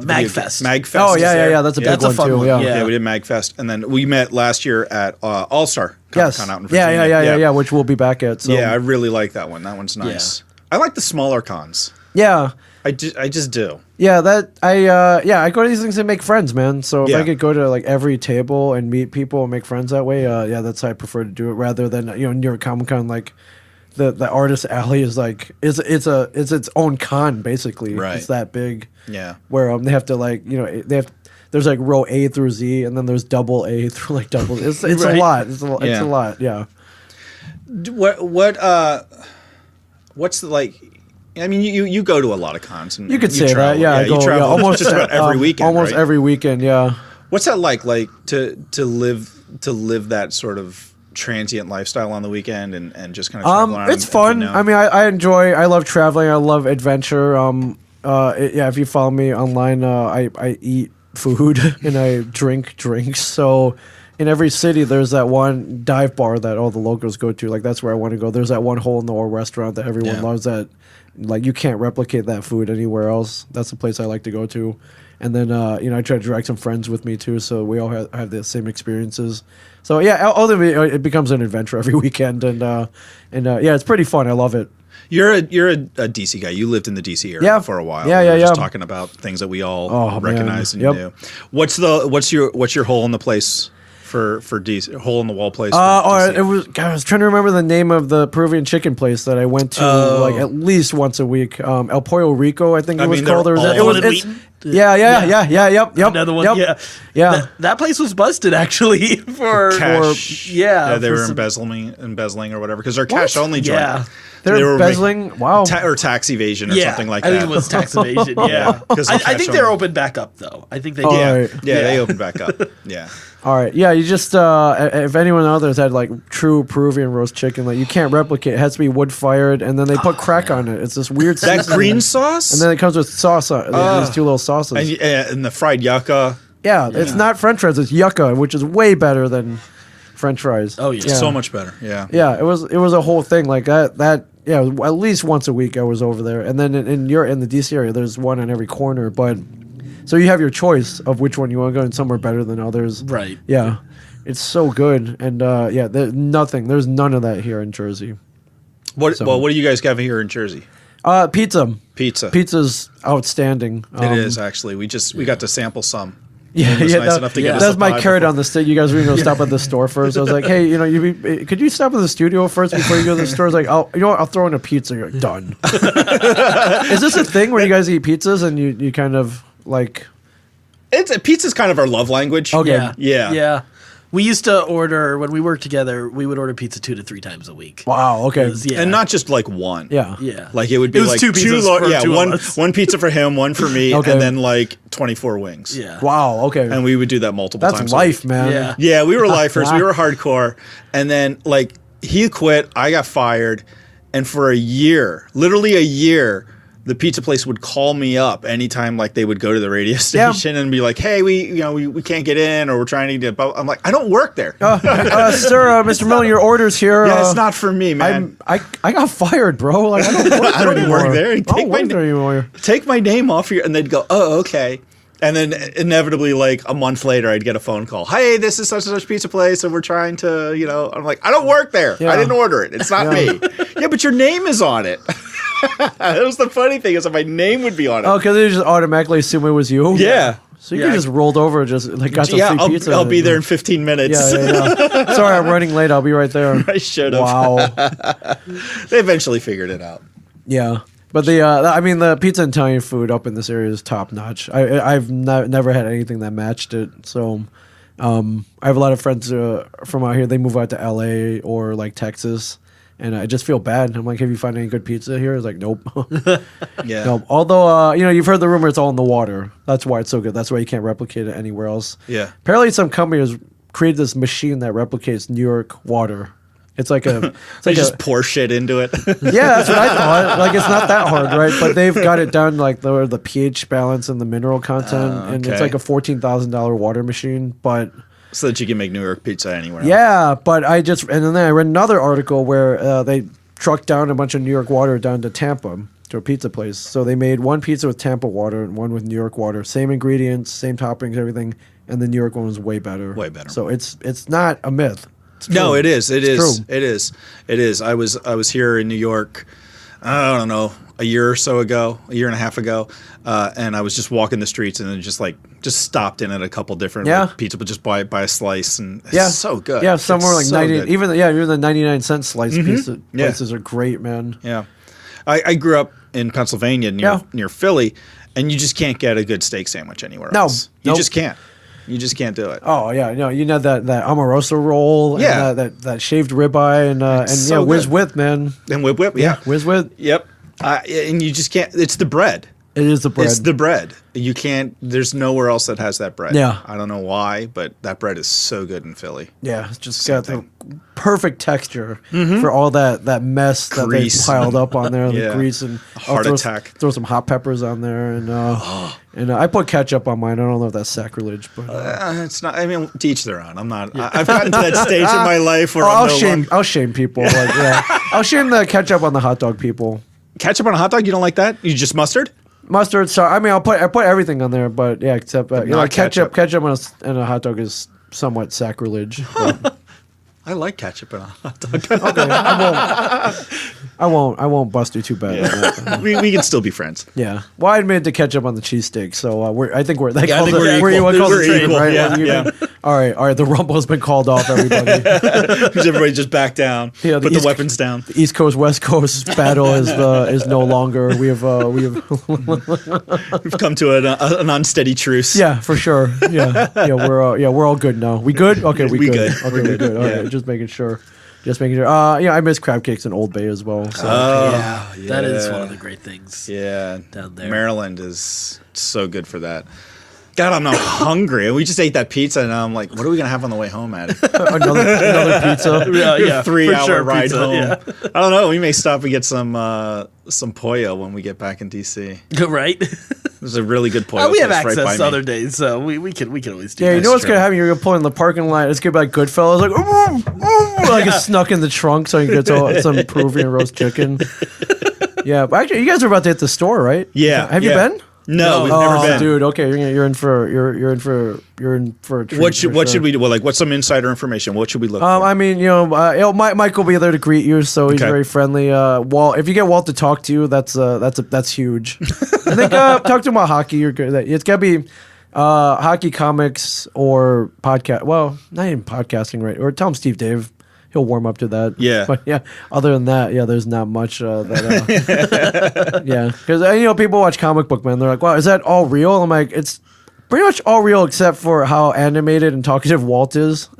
Magfest. Magfest. Oh is yeah, there. that's a big That's a one fun too. one, Yeah. yeah. Yeah, we did Magfest, and then we met last year at All Star Comic Con out in Virginia. Yeah, which we'll be back at. So. Yeah, I really like that one. That one's nice. I like the smaller cons. Yeah. I just do. Yeah, I go to these things and make friends, man. So if I could go to like every table and meet people and make friends that way, that's how I prefer to do it rather than New York Comic Con like the artist alley is like it's its own con basically. Right. It's that big. Yeah. Where they have to like there's like row A through Z and then there's double A through like double. It's a lot. It's a lot. Yeah. What's the like? I mean, you go to a lot of cons. And You could say travel. that. Yeah, I you go travel almost just about every weekend. Almost right? every weekend. Yeah. What's that like? Like to live that sort of transient lifestyle on the weekend and just kind of travel around. It's fun. I mean, I love traveling. I love adventure. If you follow me online, I eat food and I drink drinks. So in every city, there's that one dive bar that all the locals go to. Like that's where I want to go. There's that one hole in the wall restaurant that everyone loves that like you can't replicate that food anywhere else. That's the place I like to go to. And then I try to drag some friends with me too, so we all have the same experiences. So yeah, ultimately it becomes an adventure every weekend, and it's pretty fun. I love it. You're a DC guy. You lived in the DC area for a while. Yeah, we were just yeah. talking about things that we all recognize and Yep. knew. What's your hole in the place for DC? Hole in the wall place? For DC? It was. God, I was trying to remember the name of the Peruvian chicken place that I went to like at least once a week. El Pollo Rico, I think it was called. Yep. Another one. Yeah. That place was busted actually for cash. They were some embezzling or whatever because they're cash only joint. Yeah. They're embezzling. Wow. Or tax evasion or something like that. I think it was tax evasion. Yeah. I think they're open back up though. I think they did. Right. Yeah, they opened back up. Yeah. All right. Yeah, you just if anyone out there's had like true Peruvian roast chicken, like you can't replicate. It has to be wood fired, and then they put crack on it. It's this weird that green sauce, and then it comes with sauce. These two little sauces, and the fried yucca. Yeah, it's not French fries. It's yucca, which is way better than French fries. Oh yeah, so much better. Yeah. Yeah, it was a whole thing like that. Yeah, at least once a week I was over there, and then in the DC area, there's one on every corner, but. So you have your choice of which one you want to go, and some are better than others. Right. Yeah. It's so good. And there's none of that here in Jersey. What do you guys have here in Jersey? Pizza. Pizza's outstanding. It is actually. We got to sample some. Yeah, yeah. That's my carrot on the stick. You guys were going to stop at the store first. I was like, hey, could you stop at the studio first before you go to the store? I was like, I'll throw in a pizza. You're like, done. Is this a thing where you guys eat pizzas and you kind of like? Pizza's kind of our love language. Okay. Yeah. We used to order when we worked together. We would order pizza 2 to 3 times a week. Wow. Okay. And not just like one. Yeah. Like it would be like two pizzas. one pizza for him, one for me, and then like 24 wings. Yeah. Wow. Okay. And we would do that multiple times. That's life, man. Yeah. We were lifers. We were hardcore, and then like he quit. I got fired, and for a year, literally a year. The pizza place would call me up anytime like they would go to the radio station and be like, "Hey, we can't get in, or we're trying to get." I'm like, I don't work there, sir. Mr. Miller, your order's here. Yeah, it's not for me, man. I got fired, bro. Like I don't work there. Take my name off here, and they'd go, "Oh, okay." And then inevitably, like a month later, I'd get a phone call. Hey, this is such and such pizza place, and we're trying to, I'm like, I don't work there. I didn't order it. It's not me. Yeah, but your name is on it. That was the funny thing is that my name would be on it. Oh, because they just automatically assume it was you? Yeah. So you just rolled over and just like got some free pizza. I'll be there in 15 minutes. Yeah. Sorry, I'm running late. I'll be right there. I should have. Wow. They eventually figured it out. Yeah. But the pizza and Italian food up in this area is top notch. I've never had anything that matched it. So I have a lot of friends from out here. They move out to LA or like Texas. And I just feel bad. I'm like, have you found any good pizza here? It's like, nope. Yeah. Nope. Although, you've heard the rumor it's all in the water. That's why it's so good. That's why you can't replicate it anywhere else. Yeah. Apparently, some company has created this machine that replicates New York water. It's like a. They just pour shit into it. Yeah, that's what I thought. Like it's not that hard, right? But they've got it down like the pH balance and the mineral content, and it's like a $14,000 water machine, but. So that you can make New York pizza anywhere. Yeah, but and then I read another article where they trucked down a bunch of New York water down to Tampa to a pizza place. So they made one pizza with Tampa water and one with New York water. Same ingredients, same toppings, everything, and the New York one was way better. Way better. So it's not a myth. No, it is. It is. True. It is. It is. I was here in New York. I don't know, a year and a half ago, and I was just walking the streets and then just stopped in at a couple different pizza, but just buy a slice, and it's so good. Yeah, somewhere like 90, even the 99-cent slice places are great, man. Yeah, I grew up in Pennsylvania near Philly, and you just can't get a good steak sandwich anywhere else. You just can't. You just can't do it. Oh yeah, that Amoroso roll, and that shaved ribeye, and whiz wit, man, and whip, yeah, whiz wit, yep. And you just can't. It's the bread. It is the bread. It's the bread. You can't. There's nowhere else that has that bread. Yeah. I don't know why, but that bread is so good in Philly. Yeah, it's just got the perfect texture for all that mess Grease. that they piled up on there, the grease and heart attack. Throw some hot peppers on there, and I put ketchup on mine. I don't know if that's sacrilege, but it's not. I mean, to each their own. I'm not. I've gotten to that stage in my life where I'll shame people. Like, I'll shame the ketchup on the hot dog people. ketchup on a hot dog? You don't like that? You just mustard? Mustard. Sorry, I mean I put everything on there, but yeah, except ketchup. Ketchup on a hot dog is somewhat sacrilege. But. I like ketchup on a hot dog. Okay, I won't bust you too bad. Yeah. On that. we can still be friends. Yeah. Well, I admitted to ketchup on the cheesesteak, so I think we're we're equal. We're equal, right? Yeah. All right. The rumble has been called off. Everybody just back down. Yeah, put the weapons down. The East Coast West Coast battle is no longer. We've come to an unsteady truce. Yeah, for sure. Yeah. We're all good now. We good? Okay, we good. Okay, we're good. All right, just making sure. I miss crab cakes in Old Bay as well. So. Yeah, that is one of the great things. Yeah, down there. Maryland is so good for that. God, I'm now hungry. We just ate that pizza, and now I'm like, what are we gonna have on the way home, Addy? another pizza. Yeah, 3-hour ride pizza, home. Yeah. I don't know. We may stop and get some pollo when we get back in DC. Right. There's a really good pollo. We have place access right to by other me. days, so we can always do. Yeah, that. you know what's gonna happen? You're gonna pull in the parking lot. It's gonna be like Goodfellas, like it's snuck in the trunk so you can get some Peruvian roast chicken. Yeah, but actually, you guys are about to hit the store, right? Yeah. Have you been? No, we've never been. Dude. Okay, you're in for a treat. What should we do? Well, like, what's some insider information? What should we look for? I mean, Mike will be there to greet you, so he's very friendly. Walt, if you get Walt to talk to you, that's huge. I think talk to him about hockey. You're good. It's gotta be hockey, comics, or podcast. Well, not even podcasting, right? Or tell him Steve Dave. He'll warm up to that. Yeah. But yeah, other than that, there's not much that. Yeah, because people watch comic book man. They're like, "Wow, is that all real?" I'm like, it's pretty much all real except for how animated and talkative Walt is.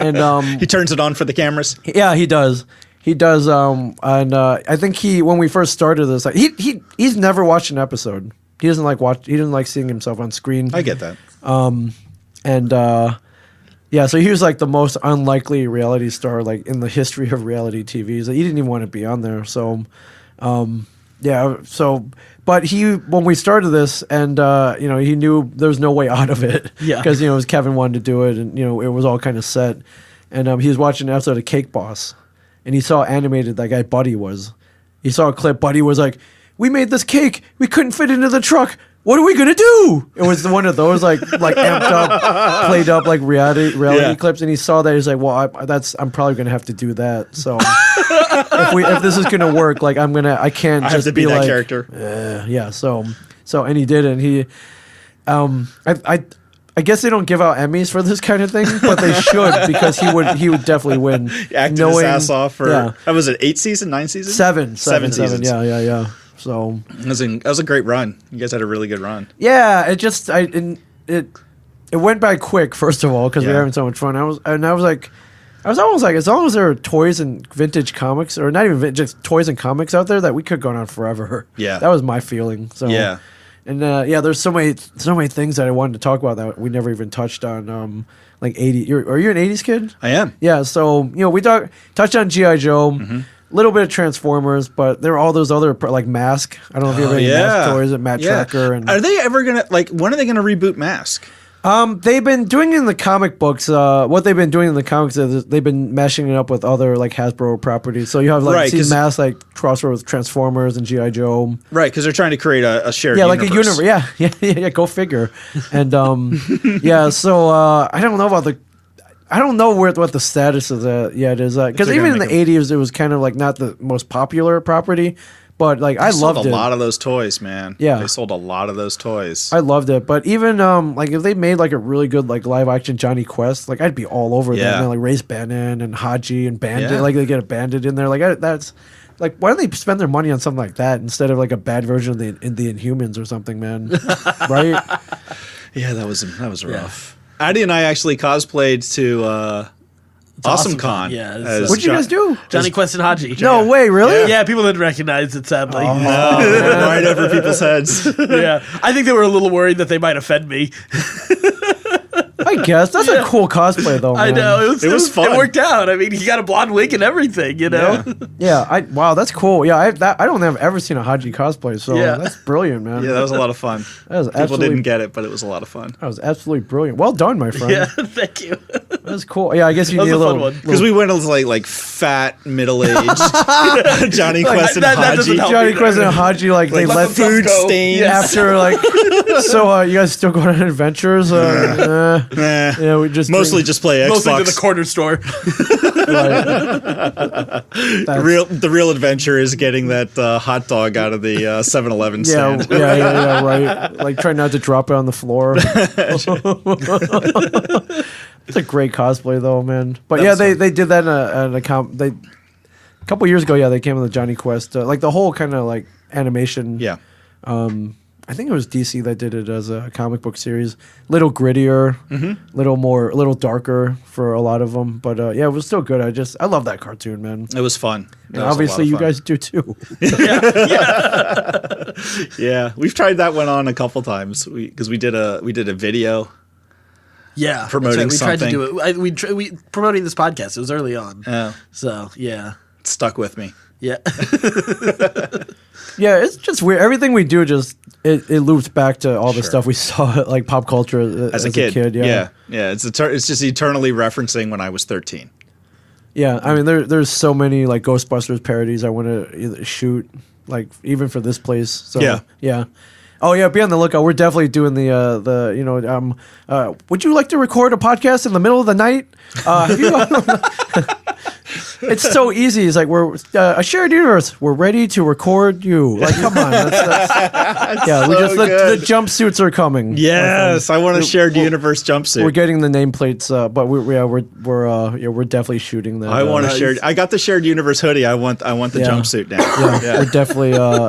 And he turns it on for the cameras. Yeah, he does. He does. And I think when we first started this, like, he's never watched an episode. He doesn't like watch. He doesn't like seeing himself on screen. I get that. Yeah, so he was like the most unlikely reality star like in the history of reality TV. Like, he didn't even want to be on there. So, but when we started this, and he knew there was no way out of it. Yeah, because it was Kevin wanted to do it, and it was all kind of set. And he was watching an episode of Cake Boss, and he saw animated that guy Buddy was. He saw a clip. Buddy was like, "We made this cake. We couldn't fit into the truck. What are we gonna do?" It was one of those like amped up, played up like reality clips, and he saw that. He's like, "Well, I'm probably gonna have to do that." So if this is gonna work, like I can't just have to be that like, character. Yeah. So and he did, and he, I guess they don't give out Emmys for this kind of thing, but they should because he would definitely win. Acted his ass off for how was it 8 seasons, 9 seasons? 7 seasons. Yeah. So that was a great run. You guys had a really good run. Yeah, it went by quick. First of all, because we were having so much fun. I was almost like, as long as there are toys and vintage comics, or not even just toys and comics out there, that we could go on forever. Yeah, that was my feeling. So yeah, and there's so many things that I wanted to talk about that we never even touched on. Like 80. Are you an 80s kid? I am. Yeah. So we touched on G.I. Joe. Mm-hmm. Little bit of Transformers, but there are all those other like Mask. I don't know if you have any Mask toys at Matt Tracker. And are they ever gonna when are they gonna reboot Mask? They've been doing it in the comic books. What they've been doing in the comics is they've been meshing it up with other like Hasbro properties. So you have Mask like crossover with Transformers and G.I. Joe. Right, because they're trying to create a shared universe. Like a universe. Yeah. Go figure. And So I don't know I don't know what the status of that yet is, because even in the 80s it was kind of like not the most popular property, but like I loved it. Sold a lot of those toys, man. Yeah, they sold a lot of those toys. I loved it, but even like if they made like a really good like live action Johnny Quest, like I'd be all over that. Man. Like Race Bannon and Haji and Bandit, like they get a Bandit in there. Like that's like why don't they spend their money on something like that instead of like a bad version of the Inhumans or something, man? Right? Yeah, that was rough. Addy and I actually cosplayed to Awesome Con. Yeah. What'd you guys do? Johnny Quest and Haji. No way, really? Yeah, people didn't recognize it, sadly. Oh, no, right over people's heads. Yeah. I think they were a little worried that they might offend me. I guess. That's a cool cosplay, though, man. I know. It was fun. It worked out. I mean, he got a blonde wig and everything, Yeah. Wow, that's cool. Yeah, I don't have ever seen a Haji cosplay, so that's brilliant, man. Yeah, that was a lot of fun. People didn't get it, but it was a lot of fun. That was absolutely brilliant. Well done, my friend. Yeah, thank you. That's cool. Yeah, I guess you That need was a a fun little one. Because we went as like fat, middle-aged Johnny Quest and that doesn't Haji. help. Johnny Quest and Haji, like they Like let food go. stains. after like. So you guys still going on adventures? Nah. Yeah, we just Mostly just play Xbox. Mostly to the corner store. The real adventure is getting that hot dog out of the 7-Eleven Yeah, stand. yeah, right. Like try not to drop it on the floor. It's a great cosplay though, man. But yeah, they did that in a couple years ago. Yeah, they came with the Johnny Quest, like the whole kind of like animation. Yeah. I think it was DC that did it as a comic book series. Little grittier, little darker for a lot of them. But yeah, it was still good. I love that cartoon, man. It was fun. And obviously, you guys do too. Yeah, we've tried that one on a couple times because we did a video. Yeah, Promoting that's right. We something. tried to do it. We promoting this podcast. It was early on. Yeah. So yeah, It stuck with me. yeah. Yeah, it's just weird. Everything we do just it loops back to all the Sure. stuff we saw like pop culture As a kid. Yeah. It's just eternally referencing when I was 13. Yeah, I mean, there's so many like Ghostbusters parodies I want to shoot, like even for this place. So yeah. Oh yeah, be on the lookout. We're definitely doing the would you like to record a podcast in the middle of the night? Have you? It's so easy. It's like we're a shared universe. We're ready to record you. Like, come on. Yeah, we just the jumpsuits are coming. Yes, I want a shared universe jumpsuit. We're getting the nameplates, but we're definitely shooting that. I want a Nice. shared. I got the shared universe hoodie. I want the Yeah. jumpsuit now.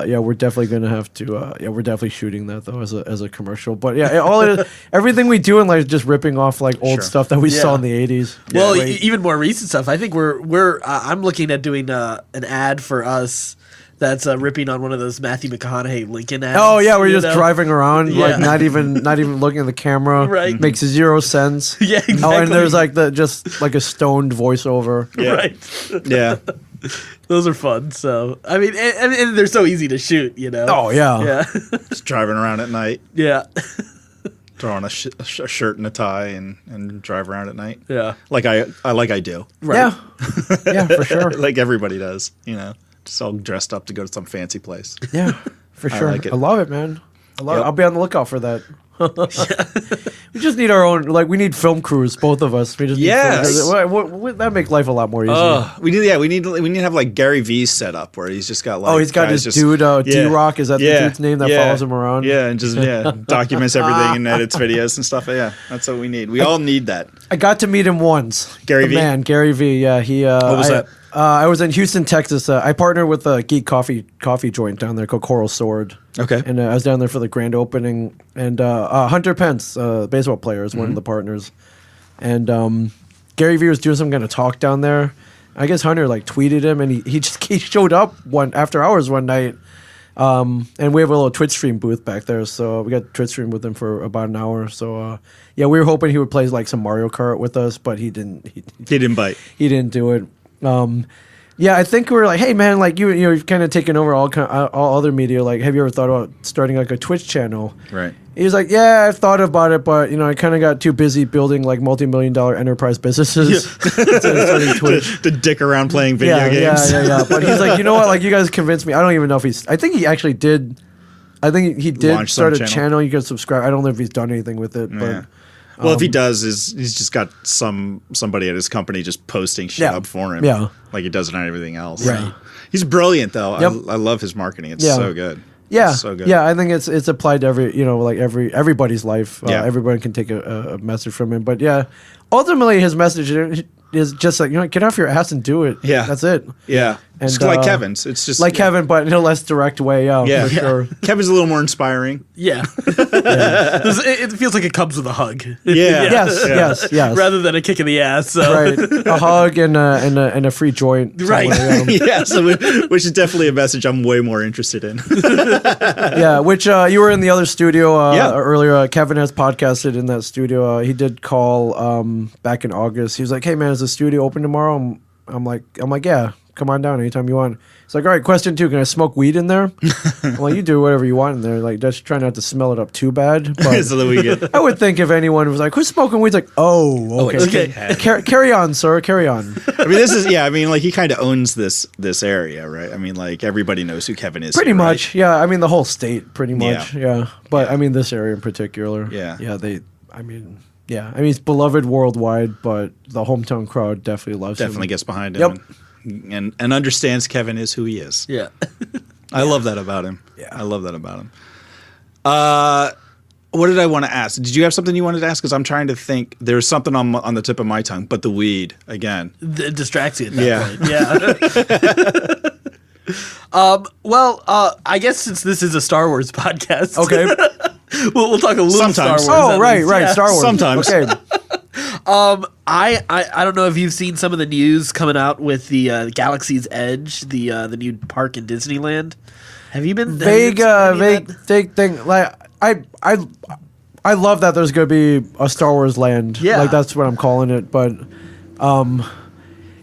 Yeah, we're definitely gonna have to. We're definitely shooting that though as a commercial. But yeah, everything we do and like just ripping off like old Sure. stuff that we Yeah. saw in the '80s. Well, Great. even more recent stuff. I think I'm looking at doing an ad for us that's ripping on one of those Matthew McConaughey Lincoln ads. Oh yeah, we're you just know? driving around, Yeah. like not even looking at the camera. Right. Makes zero sense. Yeah, exactly. Oh, and there's like just like a stoned voiceover. Yeah. Right. Yeah. Those are fun. So I mean, and they're so easy to shoot. You know. Oh yeah. Yeah. Just driving around at night, Yeah. throw on a shirt and a tie, and drive around at night. Yeah. Like I do. Right. Yeah. Yeah, for sure. Like everybody does. Just all dressed up to go to some fancy place. Yeah, for sure. I like it. love it, man. I love it. Yep. I'll be on the lookout for that. We just need our own, like, we need film crews, both of us. We just need Yes. film crews. That'd make life a lot more easier. We need to have like Gary V's set up where he's just got like He's got guys his dude, D-Rock, is that the dude's name that follows him around? Yeah, and just documents everything and edits videos and stuff. Yeah, that's what we need. We all need that. I got to meet him once. Gary The V? Man, Gary V. Yeah, he. What was that? I was in Houston, Texas. I partnered with a geek coffee joint down there called Coral Sword. Okay. And I was down there for the grand opening. And Hunter Pence, baseball player, is one Mm-hmm. of the partners. And Gary Vee was doing some kind of talk down there. I guess Hunter like tweeted him, and he showed up after hours one night. And we have a little Twitch stream booth back there, so we got Twitch stream with him for about an hour. So yeah, we were hoping he would play like some Mario Kart with us, but he didn't. He didn't bite. He didn't do it. Yeah, I think we were like, hey man, like you've kind of taken over all other media. Like, have you ever thought about starting like a Twitch channel? Right. He was like, yeah, I've thought about it, but I kind of got too busy building like multi-million-dollar enterprise businesses. Starting Twitch. To dick around playing video games. Yeah. But he's like, you know what? Like, you guys convinced me. I don't even know if I think he actually did. I think he did Launch some start a channel. channel. You can subscribe. I don't know if he's done anything with it, Yeah. but. Well, if he does, he's just got somebody at his company just posting shit Yeah. up for him. Yeah. Like he does it on everything else. Right. He's brilliant though. Yep. I love his marketing. It's Yeah. so good. Yeah, It's so good. yeah. I think it's applied to everybody's life. Yeah. Everyone can take a message from him. But yeah, ultimately his message is just like get off your ass and do it. Yeah. that's it. Yeah. And, It's like Kevin's. It's just Like Kevin, but in a less direct way. Yeah. for sure. Kevin's a little more inspiring. Yeah. It feels like it comes with a hug. Yeah. Yes. Rather than a kick in the ass. So. Right, a hug and a free joint. Right. Yeah. So which is definitely a message I'm way more interested in. Yeah, which you were in the other studio Yeah. earlier. Kevin has podcasted in that studio. He did call back in August. He was like, "Hey man, is the studio open tomorrow?" I'm like, yeah. come on down anytime you want. It's like, all right, question 2, can I smoke weed in there? Well, you do whatever you want in there. Like, just try not to smell it up too bad. But So that we get. I would think if anyone was like, who's smoking weed? It's like, oh, okay. Carry on, sir. Carry on. I mean, this is I mean, like he kind of owns this area, right? I mean, like everybody knows who Kevin is. Pretty here, much, right? yeah. I mean, the whole state, pretty much, Yeah. But I mean, this area in particular, Yeah. I mean, he's beloved worldwide, but the hometown crowd definitely loves him. Definitely gets behind him. Yep. And understands Kevin is who he is. Yeah. I love that about him. Yeah. I love that about him. What did I want to ask? Did you have something you wanted to ask? Because I'm trying to think. There's something on the tip of my tongue, but the weed again. It distracts you at that point. Yeah. Well, I guess since this is a Star Wars podcast, Okay. we'll talk a little Sometimes. Star Wars. Oh, at right, least. right. Yeah. Star Wars. Sometimes. Okay. I don't know if you've seen some of the news coming out with the Galaxy's Edge, the new park in Disneyland. Have you been Vague that? thing. Like I love that there's gonna be a Star Wars land. Yeah. Like that's what I'm calling it. But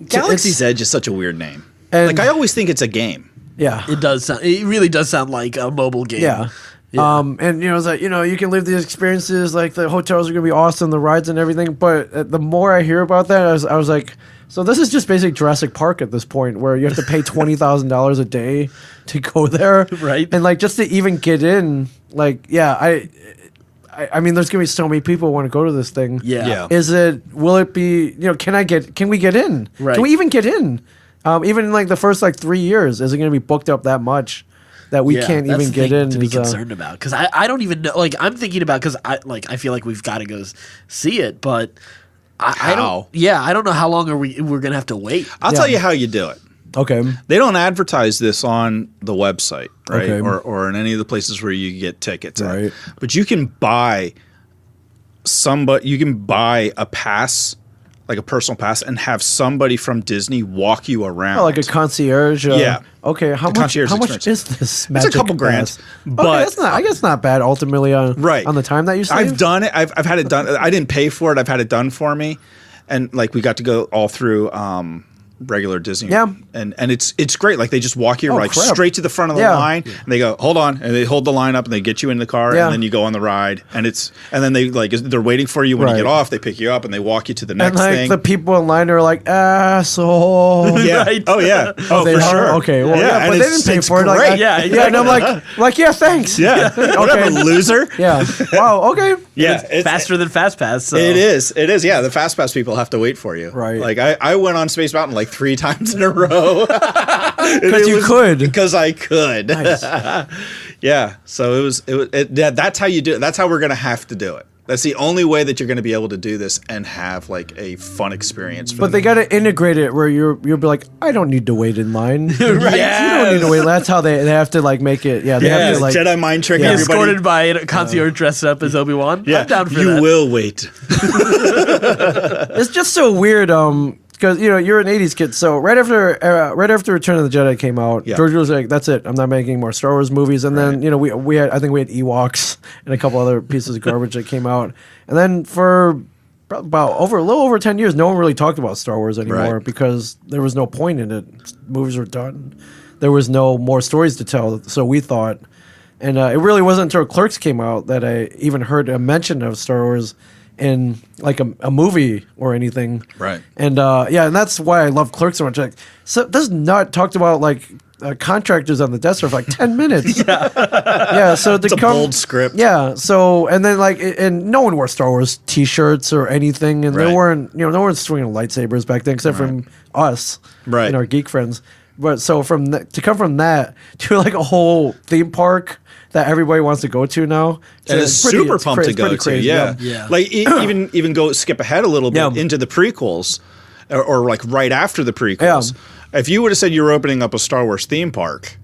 Galaxy's Edge is such a weird name. And- Like I always think it's a game. yeah, It does sound. It really does sound like a mobile game. yeah. And it's like you can live these experiences. Like the hotels are gonna be awesome, the rides and everything. But the more I hear about that, I was like, so this is just basically Jurassic Park at this point, where you have to pay $20,000 a day to go there, Right. And like just to even get in, like I mean, there's gonna be so many people who want to go to this thing. Yeah. Will it be? Can we get in? Right. Can we even get in? Even in like the first 3 years, is it gonna be booked up that much that we can't that's even the get thing in? to be is, concerned about, because I don't even know. Like I'm thinking about, because I feel like we've got to go see it, but I don't. How? Yeah, I don't know how long we're gonna have to wait. I'll tell you how you do it. Okay. They don't advertise this on the website, right? Okay. Or in any of the places where you get tickets. at. Right. But you can buy a pass, like a personal pass, and have somebody from Disney walk you around. Oh, like a concierge. Yeah. Okay. How The concierge much experience. is this? It's a Magic couple grand, pass? but okay, that's not. I guess not bad. Ultimately, Right. on the time that you save. I've done it. I've had it done. I didn't pay for it. I've had it done for me, and like we got to go all through regular Disney. Yeah. And it's great. Like they just walk you Oh, like crap. straight to the front of the Yeah. line, and they go, hold on, and they hold the line up, and they get you in the car, Yeah. and then you go on the ride, and then they they're waiting for you when you Right. get off. They pick you up, and they walk you to the and next like thing. the people in line are like asshole. yeah. Right. Oh yeah. Oh, They for are? sure. Okay. Well, yeah. but And they didn't pay it's for it. Like, great. Yeah, yeah. And I'm like, yeah, thanks. Yeah. Whatever, loser. Yeah. Wow. Okay. Yeah. It's faster than Fast Pass. So. It is. It is. Yeah. The Fast Pass people have to wait for you. Right. Like I went on Space Mountain like 3 times in a row. Because you could. Because I could. Nice. Yeah. So that's how you do it. That's how we're going to have to do it. That's the only way that you're going to be able to do this and have like a fun experience. For But they got to integrate it where you'll be like, I don't need to wait in line. Right. You don't need to wait. That's how they have to like make it. Yeah. They have to like. Jedi mind trick Yeah. everybody. Escorted by a concierge dressed up as Obi-Wan. Yeah. I'm down for you that. will wait. It's just so weird. Because you're an '80s kid, so right after Return of the Jedi came out, Yeah. George was like, "That's it. I'm not making more Star Wars movies." And then we had Ewoks and a couple other pieces of garbage that came out. And then for about a little over 10 years, no one really talked about Star Wars anymore Right. because there was no point in it. Movies were done. There was no more stories to tell. So we thought, and it really wasn't until Clerks came out that I even heard a mention of Star Wars in like a movie or anything. Right. And and that's why I love Clerks so much. Like, so this nut talked about like contractors on the Death Star for like 10 minutes. Yeah. So It's a bold script. Yeah. So and then and no one wore Star Wars T-shirts or anything, and Right. they weren't no one swinging lightsabers back then except from us, Right. and our geek friends. But so to come from that to like a whole theme park that everybody wants to go to now, And it's super pumped to go to. crazy, Yeah. Yeah. Like even go skip ahead a little bit Yeah. into the prequels or like right after the prequels. If you would have said you were opening up a Star Wars theme park,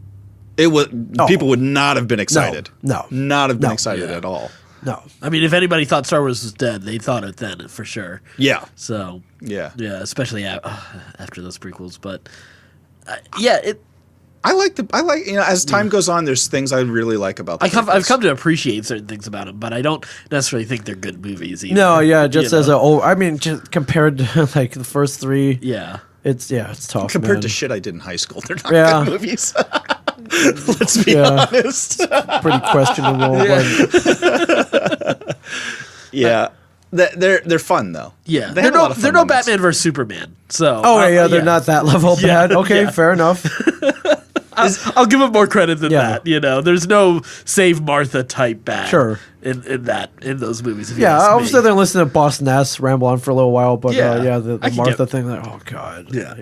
people would not have been excited. No. Not have been No. excited Yeah. at all. No. I mean, if anybody thought Star Wars was dead, they thought it then for sure. Yeah. So Yeah. especially after those prequels. But I like as time goes on, there's things I really like about the I've prequels. come to appreciate certain things about them, but I don't necessarily think they're good movies either. No, yeah, just You as know? I mean, just compared to like the first three. Yeah. It's tough Compared man. to shit I did in high school, they're not Yeah. good movies. Let's be honest. Pretty questionable. But Yeah. They're fun though. Yeah, They have a lot of fun they're no moments. Batman versus Superman. So they're not that level bad. Okay, fair enough. I'll give him more credit than Yeah. that. You know, there's no Save Martha type bad. Sure. In those movies. If you Yeah, ask I was me. sitting there listening to Boss Nass ramble on for a little while, but the I can Martha get- thing, like, oh god. Yeah.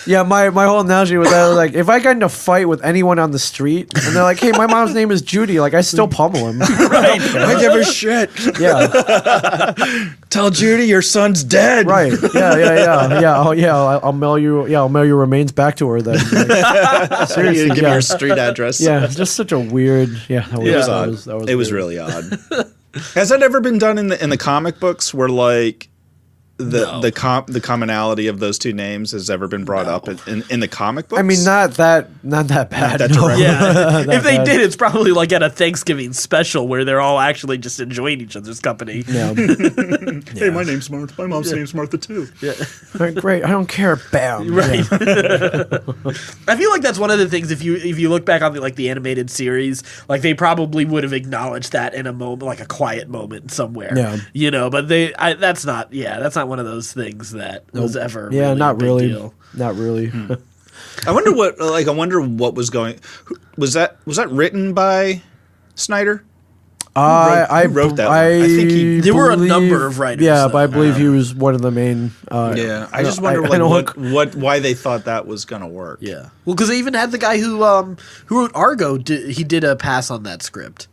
Yeah, my whole analogy was that like if I got in a fight with anyone on the street and they're like, "Hey, my mom's name is Judy," like I still pummel him. Right. I give a shit. Yeah, Tell Judy your son's dead. right. Yeah. Oh yeah, I'll mail you. Yeah, I'll mail your remains back to her then. Like, You seriously, give me yeah. your street address. Yeah, it's just such a weird. Yeah, that was, It was that odd. was It was weird. really odd. Has that ever been done in the comic books where like the commonality of those two names has ever been brought up in the comic books? I mean, not that bad. that no. direct. Yeah. If they bad. did, it's probably like at a Thanksgiving special where they're all actually just enjoying each other's company. Yeah. Hey, my name's Martha. My mom's name's Martha too. Yeah. Right, great. I don't care. Bam. Right. Yeah. I feel like that's one of the things. If you look back on the animated series, like they probably would have acknowledged that in a moment, like a quiet moment somewhere. Yeah. You know, but that's not one of those things that was ever. Yeah, really not a big really. deal. Not really. I wonder what was going. Was that written by Snyder? I wrote that one? I think There were a believe- number of writers, Yeah, though. but I believe he was one of the main. I just wonder I don't why they thought that was gonna work. Yeah. Well, because they even had the guy who wrote Argo. He did a pass on that script.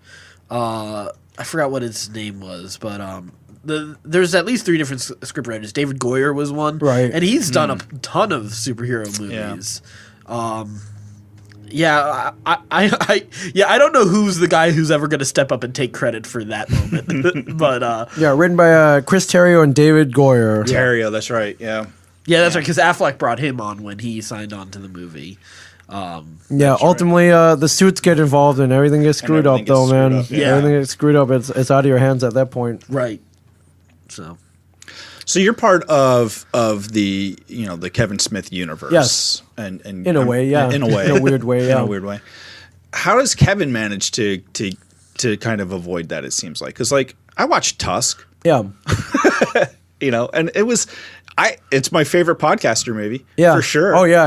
I forgot what his name was, but there's at least 3 different script writers. David Goyer was one, Right. And he's done a ton of superhero movies. Yeah, I don't know who's the guy who's ever going to step up and take credit for that moment, but Yeah, written by Chris Terrio and David Goyer. Terrio, that's right. Yeah. yeah, that's right. Because Affleck brought him on when he signed on to the movie. Yeah, ultimately, the suits get involved and everything gets screwed up, everything though, gets screwed man. up, yeah. Everything gets screwed up. It's out of your hands at that point. Right. So. So you're part of the the Kevin Smith universe. Yes. And In a way, yeah. In a way. In a weird way, yeah. In a weird way. How does Kevin manage to kind of avoid that? It seems like because like I watched Tusk, Yeah. and it's my favorite podcaster movie. Yeah. for sure. Oh, yeah.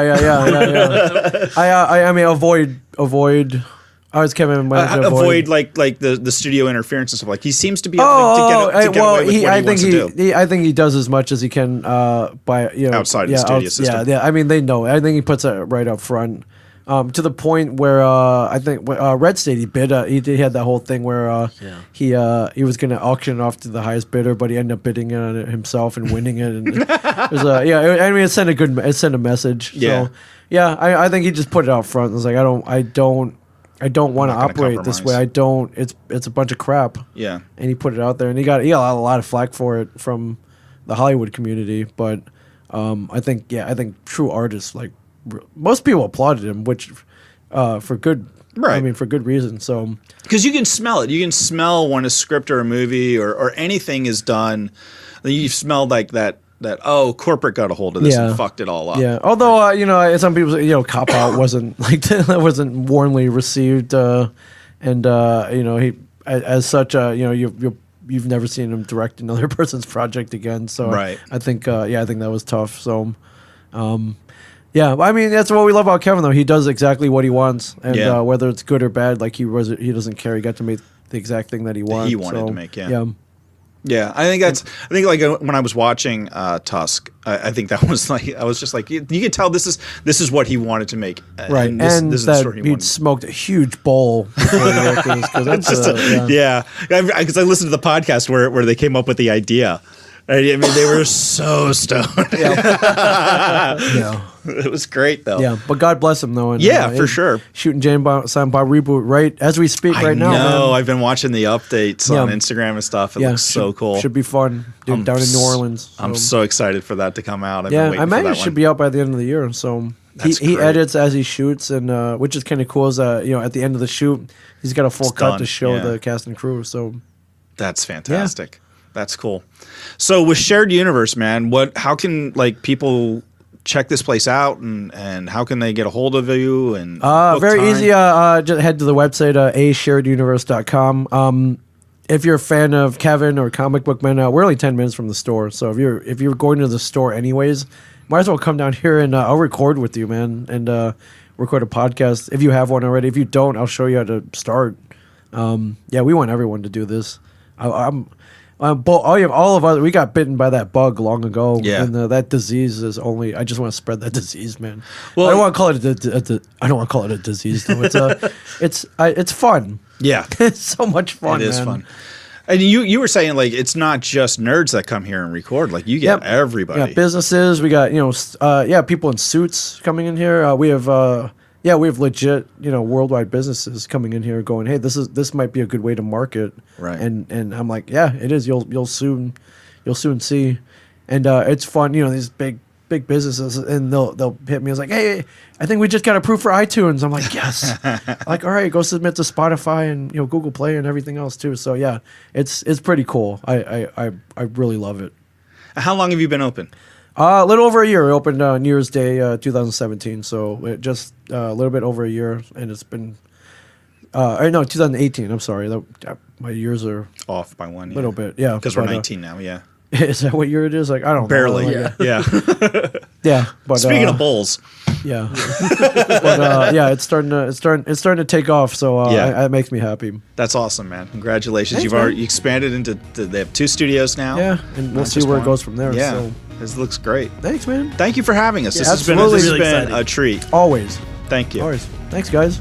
I mean, avoid. I was Kevin managed to avoid like the studio interference and stuff. Like he seems to be able to get away with what he wants to do. I think he does as much as he can by Outside of the studio system. Yeah. I mean, they know. I think he puts it right up front. To the point where I think Red State he bid. He had that whole thing where he was going to auction it off to the highest bidder, but he ended up bidding it on it himself and winning it. And it was I mean, it sent a message. Yeah. So yeah, I think he just put it out front. It was like I don't want to not gonna operate this way. compromise. It's a bunch of crap. Yeah. And he put it out there, and he got a lot of flack for it from the Hollywood community. But I think true artists most people applauded him, which for good. Right. I mean, for good reason. So Because you can smell it. You can smell when a script or a movie or anything is done. You smell like that corporate got a hold of this and fucked it all up. yeah. Although some people Cop Out wasn't wasn't warmly received, and he as such you've never seen him direct another person's project again. So Right. I think I think that was tough. So. Yeah, I mean that's what we love about Kevin though. He does exactly what he wants, and whether it's good or bad, like he doesn't care. He got to make the exact thing that he wanted. He wanted to make, yeah. Yeah, I think like when I was watching Tusk, I think that was like I was just like you could tell this is what he wanted to make, Right, And this is the that story he he'd wanted. smoked a huge bowl before he wrote this, 'cause that's, because I listened to the podcast where they came up with the idea. I mean, they were so stoned. yeah. It was great though. Yeah, but God bless him though. And, For sure. Shooting Silent Bob reboot right as we speak right now. No, man. I've been watching the updates on Instagram and stuff. It looks so cool. Should be fun. Dude, down in New Orleans. I'm so excited for that to come out. I've Yeah, been waiting I for imagine that it should one. be out by the end of the year. So he great. edits as he shoots, and which is kind of cool. Is at the end of the shoot, he's got a full It's cut done, to show yeah. the cast and crew. So That's fantastic. That's cool. So with Shared Universe, man, how can like people check this place out, and how can they get a hold of you? And very time? easy. Just head to the website, ashareduniverse.com. If you're a fan of Kevin or Comic Book Men, we're only 10 minutes from the store. So if you're going to the store anyways, might as well come down here and I'll record with you, man, and record a podcast if you have one already. If you don't, I'll show you how to start. Yeah, we want everyone to do this. All of us, we got bitten by that bug long ago. Yeah. And that disease is only. I just want to spread that disease, man. Well, I don't want to call it I don't want to call it a disease though. It's fun. Yeah, It's so much fun. it is man. fun. And you were saying like it's not just nerds that come here and record. Like you get everybody. We got businesses. We got people in suits coming in here. We have legit worldwide businesses coming in here going, hey, this might be a good way to market. Right. And I'm like, yeah, it is. You'll soon see, and it's fun. These big businesses, and they'll hit me. It's like, hey, I think we just got approved for iTunes. I'm like, yes. Like, all right, go submit to Spotify and Google Play and everything else too. So yeah, it's pretty cool. I really love it. How long have you been open? A little over a year. We opened New Year's Day 2017, so just a little bit over a year, and it's been 2018. I'm sorry, my years are Off by 1 year. a little bit, yeah. Because we're 19 now. Yeah. Is that what year it is? Like, I don't Barely. know. Yeah. Yeah. But Speaking of bowls. yeah, but it's starting to take off. So it makes me happy. That's awesome, man. Congratulations. Thanks, You've man. already expanded into they have 2 studios now. Yeah, and we'll Not see just where it one. goes from there. Yeah. So. This looks great. Thanks, man. Thank you for having us. Yeah, This has been absolutely. this has Really been exciting. a treat. Always. Thank you. Always. Thanks, guys.